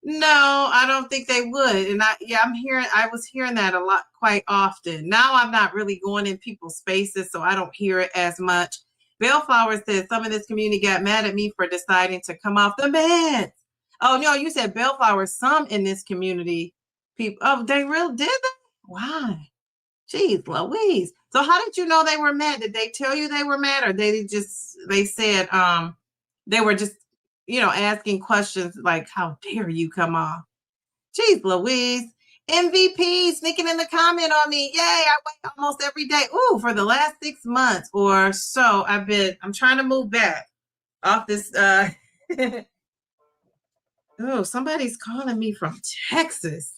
No, I don't think they would. And I was hearing that a lot, quite often. Now I'm not really going in people's spaces, so I don't hear it as much. Bellflower says, some of this community got mad at me for deciding to come off the meds. Oh, no, you said Bellflower, some in this community. People, oh, they really did that? Why? Jeez Louise. So how did you know they were mad? Did they tell you they were mad, or they said they were just asking questions like, how dare you come off? Jeez Louise. MVP sneaking in the comment on me. Yay, I wait almost every day. Ooh, for the last 6 months or so, I'm trying to move back off this oh, somebody's calling me from Texas.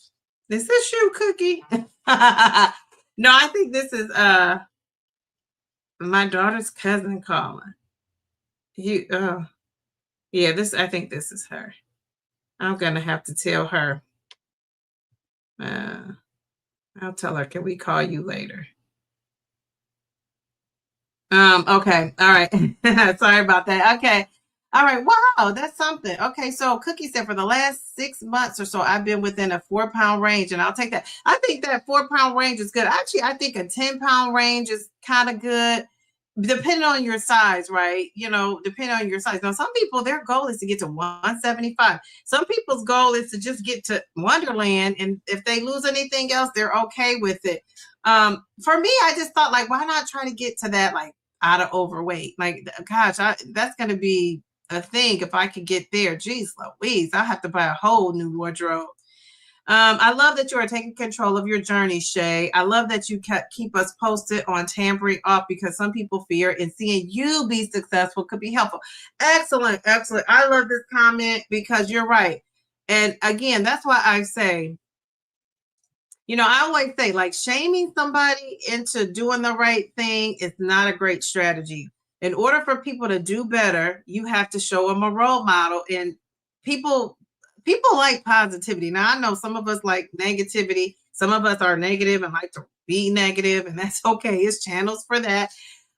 Is this you, Cookie? No, I think this is my daughter's cousin calling. Yeah, I think this is her. I'm gonna have to tell her. I'll tell her, can we call you later? Okay, all right. Sorry about that. Okay. All right. Wow, that's something. Okay, so Cookie said for the last 6 months or so, I've been within a 4 pound range, and I'll take that. I think that 4 pound range is good. Actually, I think a 10 pound range is kind of good, depending on your size, right? Depending on your size. Now, some people, their goal is to get to 175. Some people's goal is to just get to Wonderland, and if they lose anything else, they're okay with it. For me, I just thought, like, why not try to get to that, like, out of overweight? Like, gosh, that's going to be a thing if I could get there. Jeez Louise, I'll have to buy a whole new wardrobe. I love that you are taking control of your journey, Shay. I love that you keep us posted on tampering off, because some people fear, and seeing you be successful could be helpful. Excellent, excellent. I love this comment, because you're right. And again, that's why I say, I always say, like, shaming somebody into doing the right thing is not a great strategy. In order for people to do better, you have to show them a role model. And people like positivity. Now, I know some of us like negativity. Some of us are negative and like to be negative, and that's okay. It's channels for that.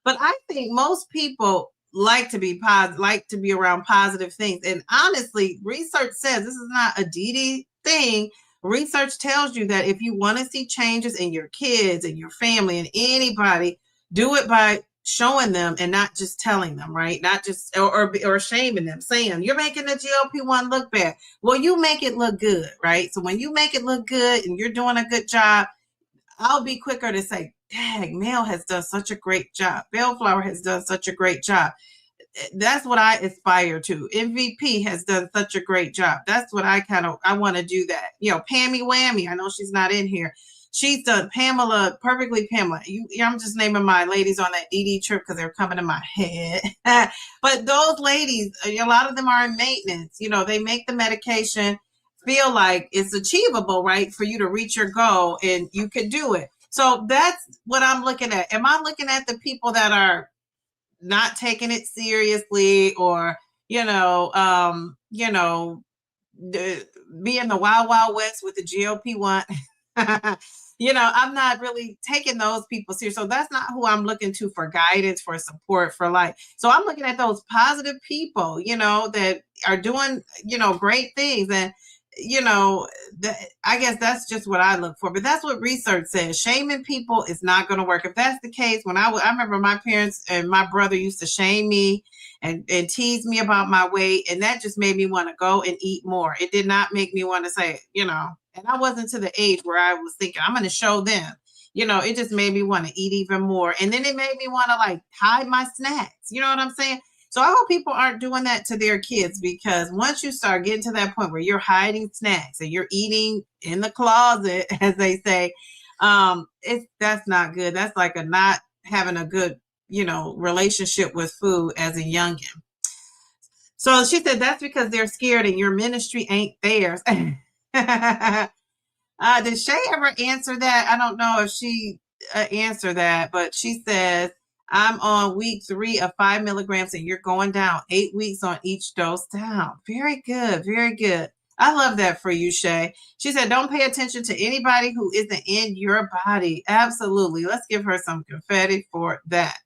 But I think most people like to be positive, like to be around positive things. And honestly, research says this is not a DD thing. Research tells you that if you want to see changes in your kids and your family and anybody, do it by showing them and not just telling them, right? Not just or shaming them, saying you're making the GLP-1 look bad. Well, you make it look good, right? So when you make it look good and you're doing a good job, I'll be quicker to say, dang, Mel has done such a great job. Bellflower has done such a great job. That's what I aspire to. MVP has done such a great job. That's what I want to do that. You know, Pammy Whammy, I know she's not in here. She's done Pamela, perfectly Pamela. I'm just naming my ladies on that DD trip because they're coming to my head. But those ladies, a lot of them are in maintenance. You know, they make the medication feel like it's achievable, right? For you to reach your goal and you can do it. So that's what I'm looking at. Am I looking at the people that are not taking it seriously or, be in the wild, wild west with the GLP-1? I'm not really taking those people serious. So that's not who I'm looking to for guidance, for support, for life. So I'm looking at those positive people, that are doing, great things. And, I guess that's just what I look for. But that's what research says. Shaming people is not going to work. If that's the case, I remember my parents and my brother used to shame me and tease me about my weight. And that just made me want to go and eat more. It did not make me want to say, and I wasn't to the age where I was thinking, I'm going to show them. It just made me want to eat even more. And then it made me want to hide my snacks. You know what I'm saying? So I hope people aren't doing that to their kids, because once you start getting to that point where you're hiding snacks and you're eating in the closet, as they say, that's not good. That's like not having a good, relationship with food as a youngin. So she said that's because they're scared and your ministry ain't theirs. Did Shay ever answer that? I don't know if she answered that, but she says, I'm on week 3 of 5 milligrams and you're going down 8 weeks on each dose down. Very good. Very good. I love that for you, Shay. She said, don't pay attention to anybody who isn't in your body. Absolutely. Let's give her some confetti for that.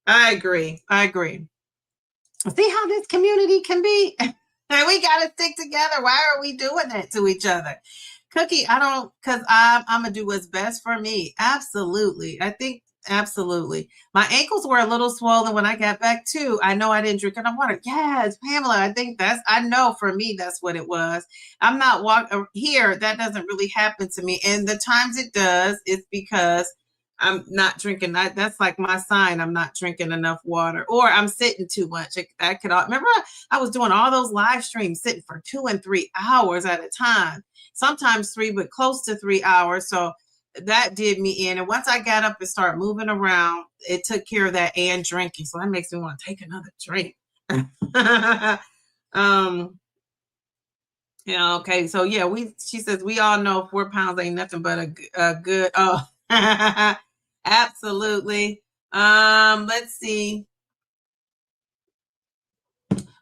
I agree. See how this community can be? We got to stick together. Why are we doing that to each other? Cookie, because I'm going to do what's best for me. Absolutely. Absolutely. My ankles were a little swollen when I got back too. I know I didn't drink enough water. Yes, Pamela, I know for me, that's what it was. I'm not walking here. That doesn't really happen to me. And the times it does, it's because I'm not drinking. That's like my sign. I'm not drinking enough water, or I'm sitting too much. Remember, I was doing all those live streams, sitting for 2 and 3 hours at a time, sometimes 3, but close to 3 hours. So that did me in. And once I got up and started moving around, it took care of that and drinking. So that makes me want to take another drink. Okay. So yeah, she says, we all know 4 pounds ain't nothing but a good, absolutely. Let's see.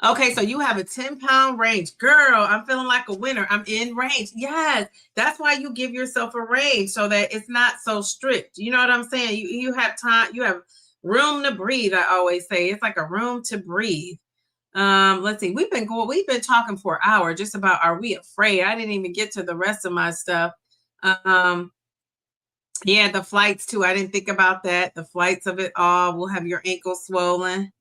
Okay, so you have a 10-pound range. Girl, I'm feeling like a winner. I'm in range. Yes, that's why you give yourself a range, so that it's not so strict. You know what I'm saying? You have time. You have room to breathe, I always say. It's like a room to breathe. Let's see. We've been talking for an hour just about, are we afraid? I didn't even get to the rest of my stuff. Yeah, the flights too. I didn't think about that. The flights of it all will have your ankles swollen.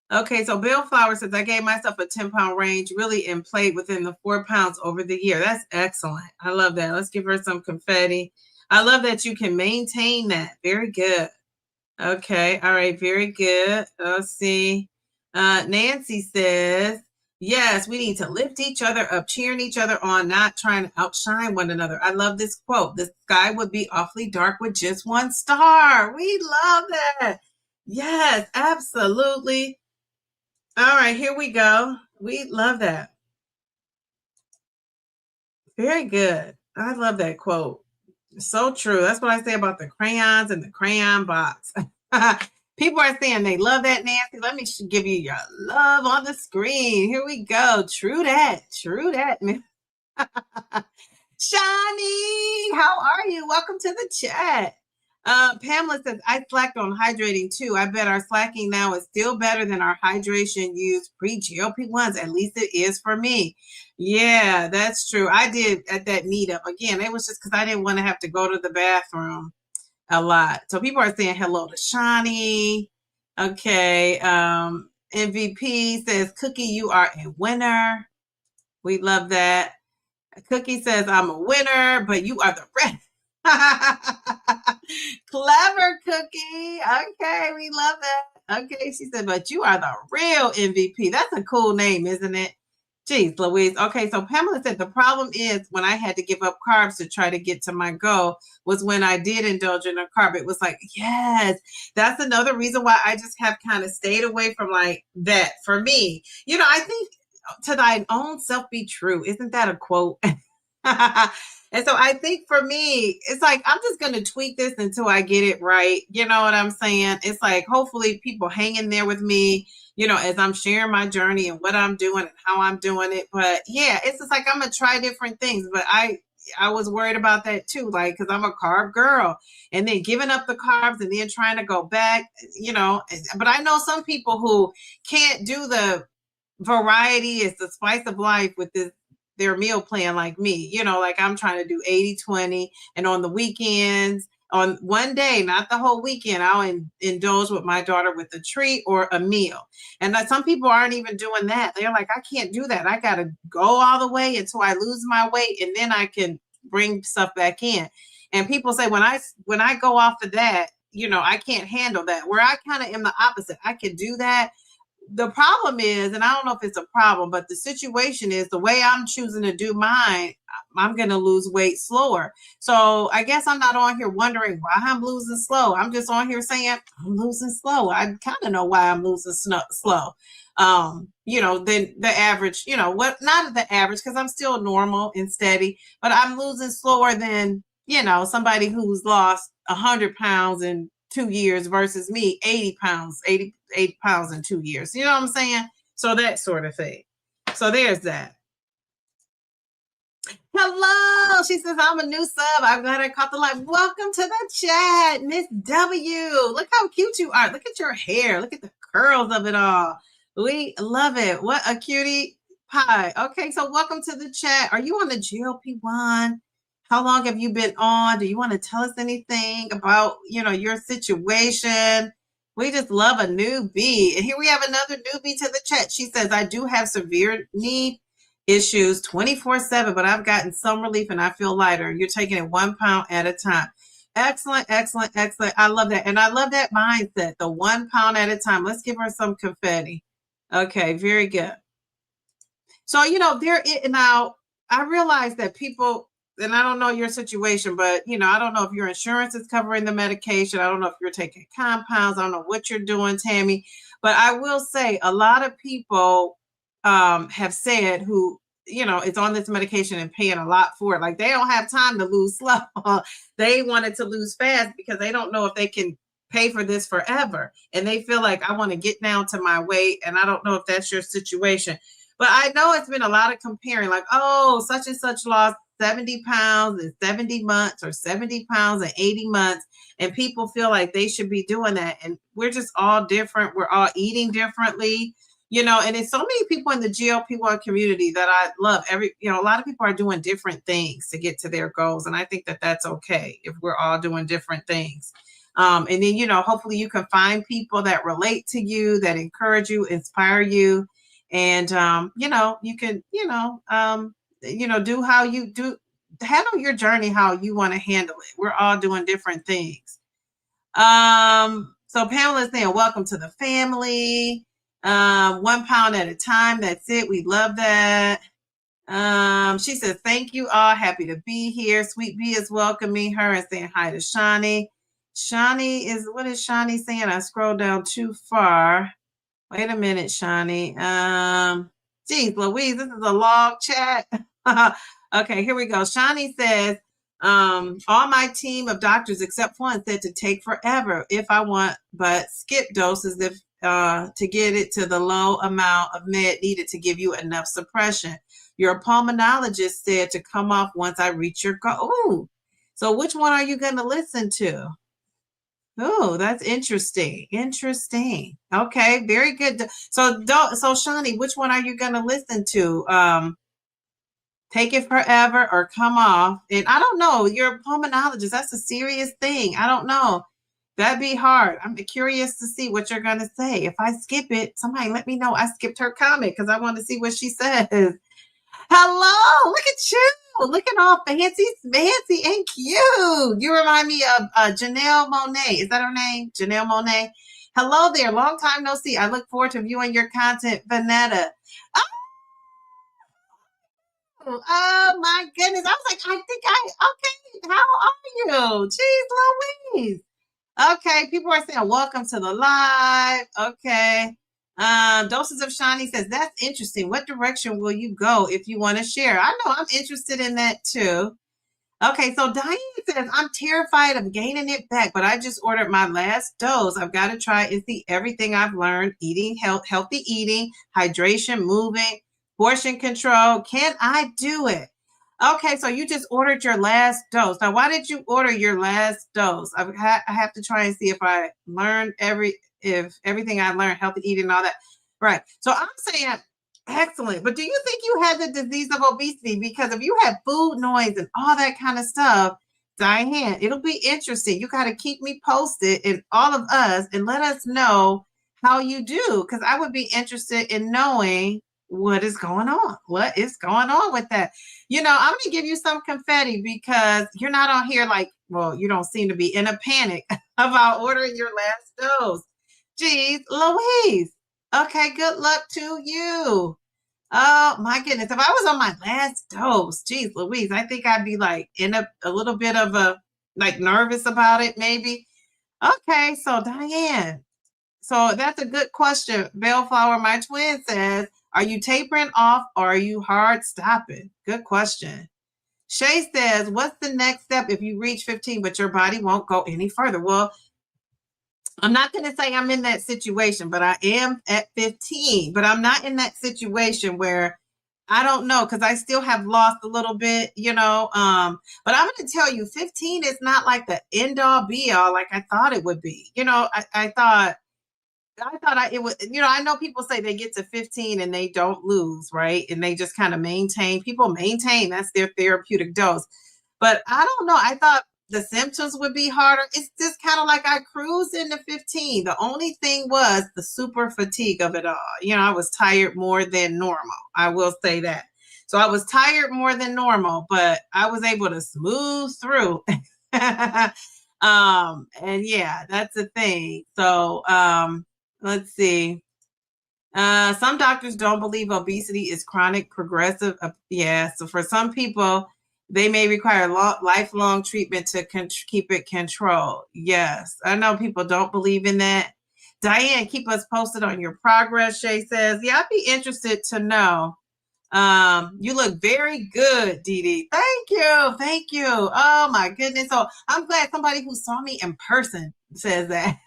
Okay, so Bill Flower says, I gave myself a 10-pound range, really, and played within the 4 pounds over the year. That's excellent. I love that. Let's give her some confetti. I love that you can maintain that. Very good. Okay, all right, very good. Let's see. Nancy says, yes, we need to lift each other up, cheering each other on, not trying to outshine one another. I love this quote. The sky would be awfully dark with just 1 star. We love that. Yes, absolutely. All right, here we go. We love that. Very good. I love that quote. So true. That's what I say about the crayons and the crayon box. People are saying they love that, Nancy. Let me give you your love on the screen. Here we go. True that. True that. Shani, how are you? Welcome to the chat. Pamela says, I slacked on hydrating too. I bet our slacking now is still better than our hydration used pre-GLP-1s. At least it is for me. Yeah, that's true. I did at that meetup. Again, it was just because I didn't want to have to go to the bathroom a lot. So people are saying hello to Shawnee. Okay. MVP says, Cookie, you are a winner. We love that. Cookie says, I'm a winner, but you are the rest. Clever, Cookie. Okay, we love that. Okay, she said, but you are the real MVP. That's a cool name, isn't it? Jeez, Louise. Okay, so Pamela said the problem is when I had to give up carbs to try to get to my goal was when I did indulge in a carb. It was like, yes, that's another reason why I just have kind of stayed away from like that for me. You know, I think to thine own self be true. Isn't that a quote? And so I think for me, it's like, I'm just going to tweak this until I get it right. You know what I'm saying? It's like, hopefully people hang in there with me, you know, as I'm sharing my journey and what I'm doing and how I'm doing it. But yeah, it's just like, I'm going to try different things. But I was worried about that too, like, because I'm a carb girl and then giving up the carbs and then trying to go back, you know. But I know some people who can't do the variety is the spice of life with their meal plan like me, you know, like I'm trying to do 80-20, and on the weekends, on one day, not the whole weekend, I'll indulge with my daughter with a treat or a meal. And some people aren't even doing that. They're like, I can't do that. I got to go all the way until I lose my weight and then I can bring stuff back in. And people say when I go off of that, you know, I can't handle that. Where I kind of am the opposite. I can do that. The problem is, and I don't know if it's a problem, but the situation is the way I'm choosing to do mine, I'm going to lose weight slower. So I guess I'm not on here wondering why I'm losing slow. I'm just on here saying I'm losing slow. I kind of know why I'm losing slow. You know, then the average, you know, what, not the average, because I'm still normal and steady, but I'm losing slower than, you know, somebody who's lost 100 pounds in 2 years versus me, 80 pounds in 2 years. You know what I'm saying? So that sort of thing. So there's that. Hello. She says, I'm a new sub. I'm glad I caught the live. Welcome to the chat, Miss W. Look how cute you are. Look at your hair. Look at the curls of it all. We love it. What a cutie pie. Okay, so welcome to the chat. Are you on the GLP-1? How long have you been on? Do you want to tell us anything about, you know, your situation? We just love a newbie. And here we have another newbie to the chat. She says, I do have severe knee issues 24/7, but I've gotten some relief and I feel lighter. You're taking it 1 pound at a time. Excellent, excellent, excellent. I love that. And I love that mindset, the 1 pound at a time. Let's give her some confetti. Okay, very good. So, you know, now I realize that people, and I don't know your situation, but, you know, I don't know if your insurance is covering the medication. I don't know if you're taking compounds. I don't know what you're doing, Tammy. But I will say a lot of people have said who, you know, it's on this medication and paying a lot for it. Like they don't have time to lose slow. They wanted to lose fast because they don't know if they can pay for this forever. And they feel like I want to get down to my weight. And I don't know if that's your situation. But I know it's been a lot of comparing, like, oh, such and such lost 70 pounds in 70 months or 70 pounds in 80 months. And people feel like they should be doing that. And we're just all different. We're all eating differently, you know, and there's so many people in the GLP-1 community that I love. You know, a lot of people are doing different things to get to their goals. And I think that that's okay if we're all doing different things. And then, you know, hopefully you can find people that relate to you, that encourage you, inspire you. And, you know, you can, do how you do, handle your journey, how you want to handle it. We're all doing different things. So Pamela's saying, welcome to the family. 1 pound at a time. That's it. We love that. She says, thank you all. Happy to be here. Sweet Bee is welcoming her and saying hi to Shawnee. What is Shawnee saying? I scrolled down too far. Wait a minute, Shawnee. Geez, Louise, this is a long chat. Okay, here we go. Shawnee says, all my team of doctors except one said to take forever if I want, but skip doses if to get it to the low amount of med needed to give you enough suppression. Your pulmonologist said to come off once I reach your goal. Ooh. So which one are you going to listen to? Oh, that's interesting. Interesting. Okay, very good. So, Shawnee, which one are you going to listen to? Take It Forever or Come Off? And I don't know. You're a pulmonologist. That's a serious thing. I don't know. That'd be hard. I'm curious to see what you're going to say. If I skip it, somebody let me know I skipped her comment because I want to see what she says. Hello, look at you. Looking all fancy, fancy, and cute. You remind me of Janelle Monet. Is that her name? Janelle Monet. Hello there. Long time no see. I look forward to viewing your content, Vanetta. Oh my goodness. I was like, okay, how are you? Jeez Louise. Okay, people are saying welcome to the live. Okay. Doses of Shani says that's interesting. What direction will you go if you want to share? I know I'm interested in that too. Okay, so Diane says I'm terrified of gaining it back, but I just ordered my last dose. I've got to try and see everything I've learned: eating, healthy eating, hydration, moving, portion control. Can I do it? Okay, so you just ordered your last dose. Now, why did you order your last dose? I have to try and see if I learned if everything I learned, healthy eating, and all that. Right. So I'm saying excellent. But do you think you had the disease of obesity? Because if you had food noise and all that kind of stuff, Diane, it'll be interesting. You got to keep me posted and all of us and let us know how you do. Because I would be interested in knowing what is going on. What is going on with that? I'm going to give you some confetti because you're not on here like, well, you don't seem to be in a panic about ordering your last dose. Geez, Louise. Okay, good luck to you. Oh my goodness. If I was on my last dose, geez, Louise, I think I'd be like in a little bit of a like nervous about it, maybe. Okay, so Diane. So that's a good question. Bellflower, my twin says, are you tapering off or are you hard stopping? Good question. Shay says, what's the next step if you reach 15, but your body won't go any further? Well, I'm not going to say I'm in that situation, but I am at 15. But I'm not in that situation where I don't know because I still have lost a little bit, But I'm going to tell you, 15 is not like the end all be all like I thought it would be. I thought it would. I know people say they get to 15 and they don't lose, right? And they just kind of maintain. People maintain. That's their therapeutic dose. But I don't know. I thought the symptoms would be harder. It's just kind of like I cruised into 15. The only thing was the super fatigue of it all. I was tired more than normal. I will say that. So I was tired more than normal, but I was able to smooth through. And yeah, that's the thing. So let's see. Some doctors don't believe obesity is chronic, progressive. Yeah, so for some people, they may require lifelong treatment to keep it controlled. Yes, I know people don't believe in that. Diane, keep us posted on your progress, Shay says. Yeah, I'd be interested to know. You look very good, Dee Dee. Thank you. Thank you. Oh, my goodness. So I'm glad somebody who saw me in person says that.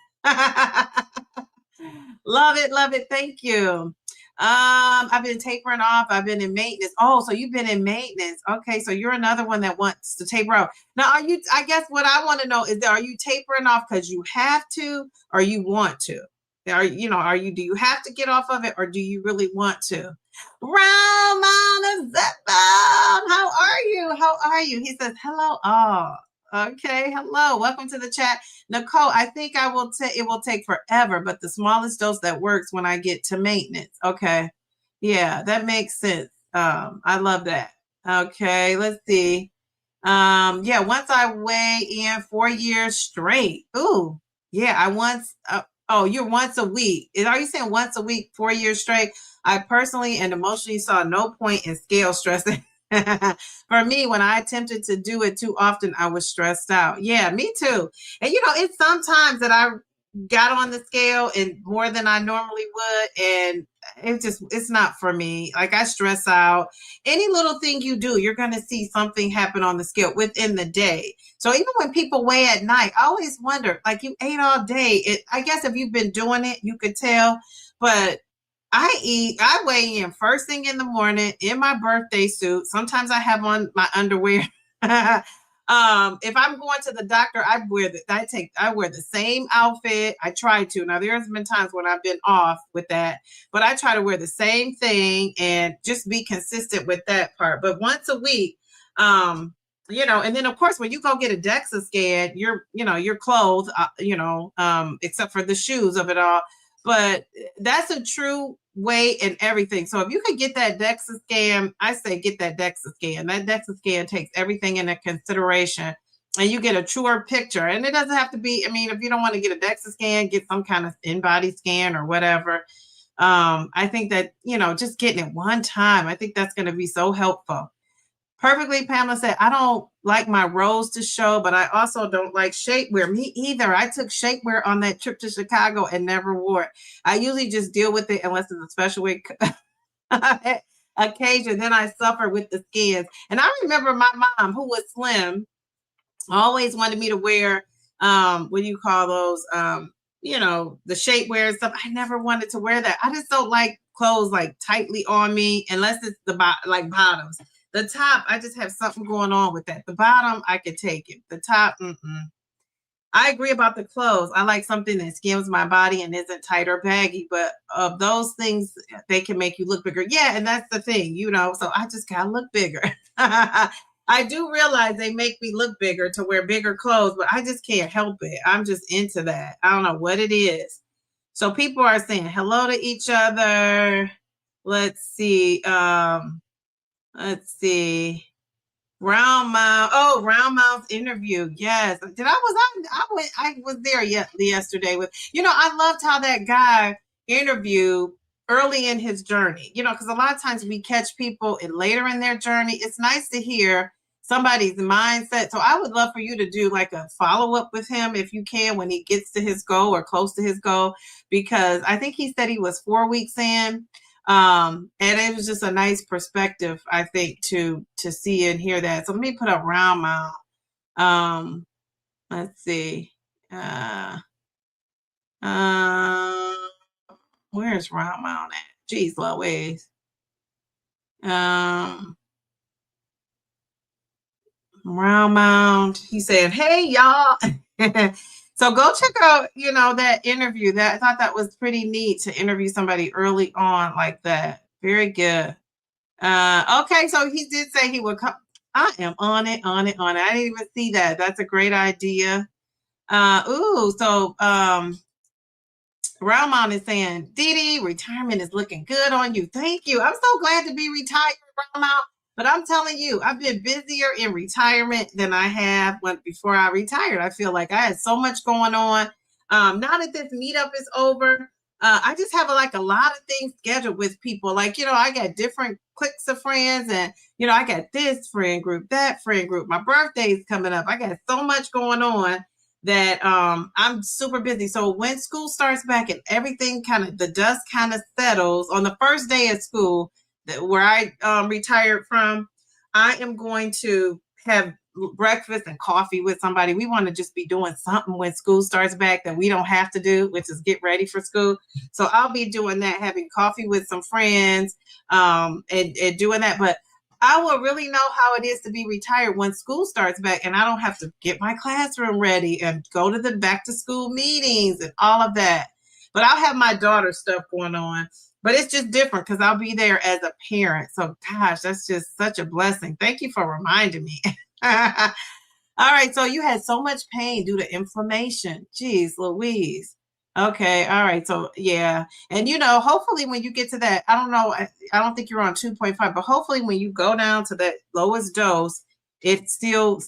Love it. Love it. Thank you. I've been tapering off. I've been in maintenance. Oh, so you've been in maintenance. Okay, so you're another one that wants to taper off. Now, I guess what I want to know is are you tapering off because you have to or you want to? Do you have to get off of it or do you really want to? Ramon Zepbound, how are you? How are you? He says, hello, all. Okay, hello. Welcome to the chat. Nicole, I think it will take forever, but the smallest dose that works when I get to maintenance. Okay. Yeah, that makes sense. I love that. Okay, let's see. Yeah, once I weigh in 4 years straight. Ooh, yeah, you're once a week. Are you saying once a week, 4 years straight? I personally and emotionally saw no point in scale stressing. For me, when I attempted to do it too often, I was stressed out. Yeah, me too. And it's sometimes that I got on the scale and more than I normally would, and it's not for me. Like I stress out. Any little thing you do, you're going to see something happen on the scale within the day. So even when people weigh at night, I always wonder, like you ate all day. I guess if you've been doing it, you could tell, but I weigh in first thing in the morning in my birthday suit. Sometimes I have on my underwear. If I'm going to the doctor, I wear the same outfit. I try to. Now there's been times when I've been off with that, but I try to wear the same thing and just be consistent with that part. But once a week, and then of course when you go get a DEXA scan, you're clothed, except for the shoes of it all. But that's a true weight and everything. So if you could get that DEXA scan, I say get that DEXA scan. That DEXA scan takes everything into consideration and you get a truer picture. And it doesn't have to be, if you don't want to get a DEXA scan, get some kind of in-body scan or whatever. I think that, just getting it one time, I think that's going to be so helpful. Perfectly, Pamela said, I don't like my rows to show, but I also don't like shapewear. Me either. I took shapewear on that trip to Chicago and never wore it. I usually just deal with it unless it's a special occasion. Then I suffer with the skins. And I remember my mom, who was slim, always wanted me to wear, what do you call those, the shapewear and stuff. I never wanted to wear that. I just don't like clothes like tightly on me unless it's like bottoms. The top, I just have something going on with that. The bottom, I could take it. The top, I agree about the clothes. I like something that skims my body and isn't tight or baggy. But of those things, they can make you look bigger. Yeah, and that's the thing, So I just gotta look bigger. I do realize they make me look bigger to wear bigger clothes, but I just can't help it. I'm just into that. I don't know what it is. So people are saying hello to each other. Let's see. Round Mount's interview. Yes. I was there yesterday with, I loved how that guy interviewed early in his journey, because a lot of times we catch people later in their journey. It's nice to hear somebody's mindset. So I would love for you to do like a follow-up with him if you can when he gets to his goal or close to his goal, because I think he said he was 4 weeks in. And it was just a nice perspective, I think, to see and hear that. So let me put up Round Mount. Let's see. Where's Round Mount at? Jeez Louise. Round Mount. He said, "Hey y'all." So go check out, that interview. I thought that was pretty neat to interview somebody early on like that. Very good. Okay, so he did say he would come. I am on it. I didn't even see that. That's a great idea. So Round Mount is saying, Didi, retirement is looking good on you. Thank you. I'm so glad to be retired, Round Mount. But I'm telling you, I've been busier in retirement than I have before I retired. I feel like I had so much going on. Now that this meetup is over, I just have a lot of things scheduled with people. I got different cliques of friends and, I got this friend group, that friend group. My birthday's coming up. I got so much going on that I'm super busy. So when school starts back and everything the dust kind of settles on the first day of school, where I retired from, I am going to have breakfast and coffee with somebody. We want to just be doing something when school starts back that we don't have to do, which is get ready for school. So I'll be doing that, having coffee with some friends, and doing that. But I will really know how it is to be retired when school starts back and I don't have to get my classroom ready and go to the back to school meetings and all of that. But I'll have my daughter's stuff going on. But it's just different because I'll be there as a parent. So, gosh, that's just such a blessing. Thank you for reminding me. All right. So you had so much pain due to inflammation. Jeez Louise. Okay. All right. So, yeah. And, hopefully when you get to that, I don't know, I don't think you're on 2.5, but hopefully when you go down to that lowest dose, it still,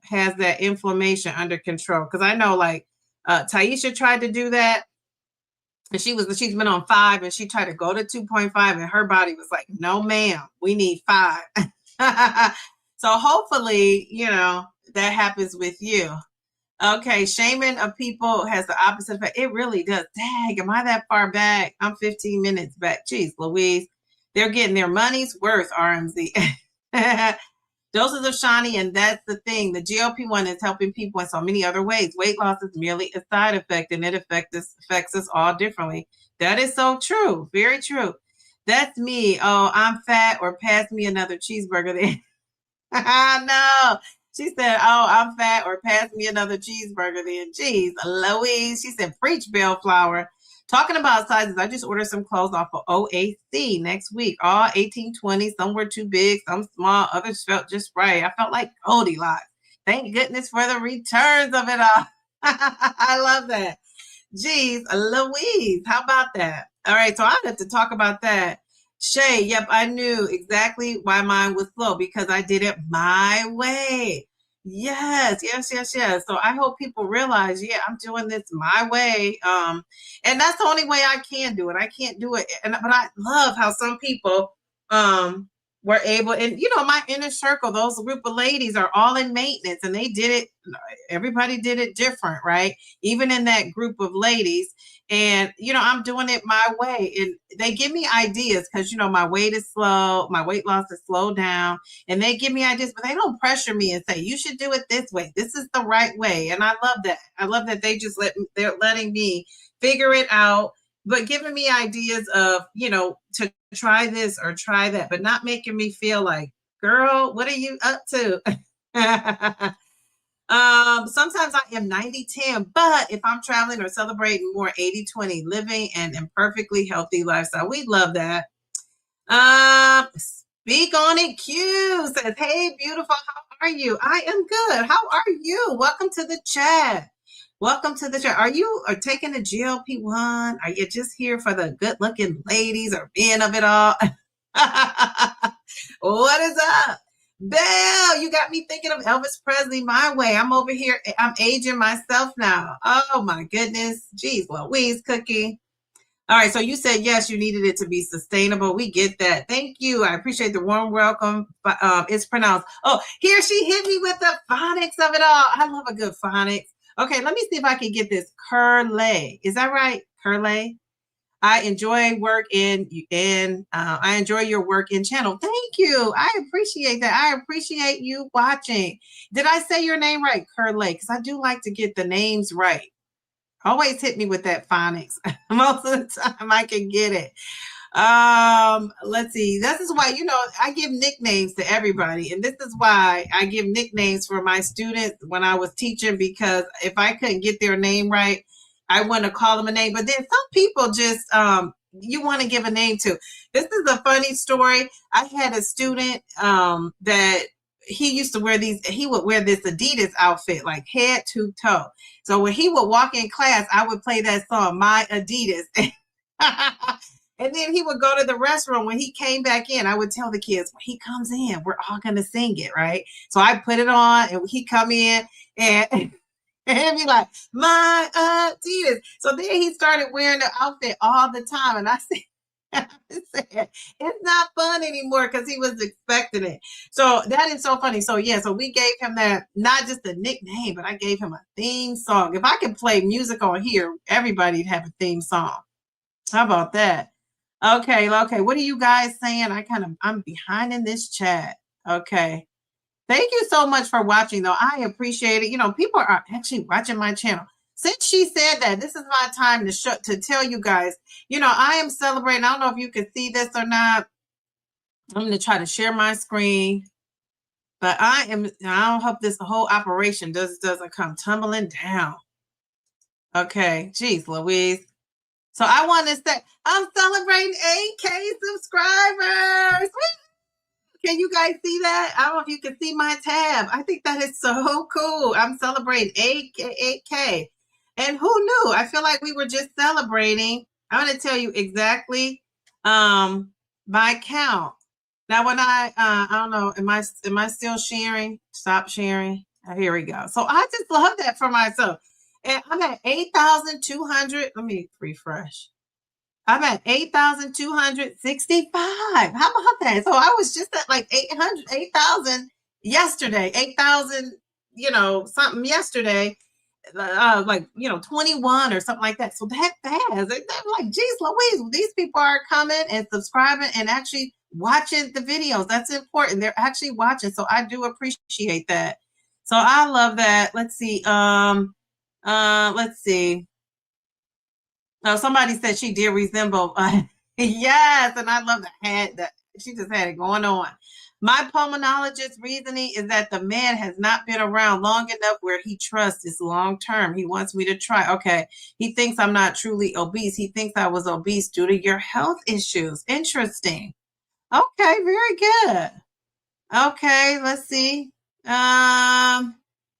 has that inflammation under control. Because I know Taisha tried to do that. And she's been on 5 and she tried to go to 2.5 and her body was like, no, ma'am, we need 5. So hopefully, that happens with you. Okay. Shaming of people has the opposite effect. It really does. Dang, am I that far back? I'm 15 minutes back. Jeez Louise. They're getting their money's worth, RMZ. Doses of Shani, and that's the thing. The GLP-1 is helping people in so many other ways. Weight loss is merely a side effect, and it affects us all differently. That is so true. Very true. That's me. Oh, I'm fat, or pass me another cheeseburger then. No, She said, "Oh, I'm fat," or "Pass me another cheeseburger then." Jeez, Louise. She said, "Preach, Bellflower." Talking about sizes, I just ordered some clothes off of OAC next week. All 1820. Some were too big, some small, others felt just right. I felt like Goldilocks. Thank goodness for the returns of it all. I love that. Jeez, Louise, how about that? All right, so I have to talk about that. Shay, yep, I knew exactly why mine was slow because I did it my way. Yes, yes, yes, yes. So I hope people realize, yeah, I'm doing this my way. And that's the only way I can do it. I can't do it. But I love how some people were able, and my inner circle, those group of ladies are all in maintenance and they did it. Everybody did it different, right? Even in that group of ladies. And, I'm doing it my way. And they give me ideas because, my weight is slow. My weight loss is slowed down. And they give me ideas, but they don't pressure me and say, you should do it this way. This is the right way. And I love that. I love that they're letting me figure it out, but giving me ideas of, to try this or try that, but not making me feel like, girl, what are you up to? Sometimes I am 90-10, but if I'm traveling or celebrating more 80-20 living and imperfectly healthy lifestyle, we love that. Speak on it. Q says, "Hey, beautiful. How are you? I am good. How are you? Welcome to the chat. Welcome to the chat. Are you taking a GLP-1? Are you just here for the good-looking ladies or men of it all?" What is up? Belle, you got me thinking of Elvis Presley my way. I'm over here. I'm aging myself now. Oh, my goodness. Geez, Louise, Cookie. All right, so you said, yes, you needed it to be sustainable. We get that. Thank you. I appreciate the warm welcome. It's pronounced. Oh, here she hit me with the phonics of it all. I love a good phonics. Okay, let me see if I can get this. Curlay. Is that right? Curlay? I enjoy I enjoy your work in channel. Thank you. I appreciate that. I appreciate you watching. Did I say your name right? Curlay, because I do like to get the names right. Always hit me with that phonics. Most of the time I can get it. Let's see. This is why, I give nicknames to everybody. And this is why I give nicknames for my students when I was teaching, because if I couldn't get their name right, I want to call them a name. But then some people just, you want to give a name to. This is a funny story. I had a student that he used to he would wear this Adidas outfit, like head to toe. So when he would walk in class, I would play that song, My Adidas. And then he would go to the restroom. When he came back in, I would tell the kids, when he comes in, we're all going to sing it, right? So I put it on and he come in and be like, My Adidas. So then he started wearing the outfit all the time. And I said, it's not fun anymore because he was expecting it. So that is so funny. So yeah, so we gave him that, not just a nickname, but I gave him a theme song. If I could play music on here, everybody'd have a theme song. How about that? Okay. What are you guys saying? I'm behind in this chat. Okay. Thank you so much for watching, though. I appreciate it. People are actually watching my channel. Since she said that, this is my time to tell you guys, I am celebrating. I don't know if you can see this or not. I'm going to try to share my screen. But I don't hope this whole operation doesn't come tumbling down. Okay. Geez, Louise. So I want to say, I'm celebrating 8K subscribers. Can you guys see that? I don't know if you can see my tab. I think that is so cool. I'm celebrating 8K. And who knew? I feel like we were just celebrating. I'm going to tell you exactly my count. Now, when I don't know, am I still sharing? Stop sharing. Oh, here we go. So I just love that for myself. And I'm at 8,200. Let me refresh. I'm at 8,265. How about that? So I was just at like 8,000 yesterday, 8,000, something yesterday, like, 21 or something like that. So that fast. I'm like, geez, Louise, these people are coming and subscribing and actually watching the videos. That's important. They're actually watching. So I do appreciate that. So I love that. Let's see. Let's see. Oh, somebody said she did resemble. Yes, and I love the hat that she just had it going on. My pulmonologist's reasoning is that the man has not been around long enough where he trusts is long term. He wants me to try. Okay. He thinks I'm not truly obese. He thinks I was obese due to your health issues. Interesting. Okay, very good. Okay, let's see.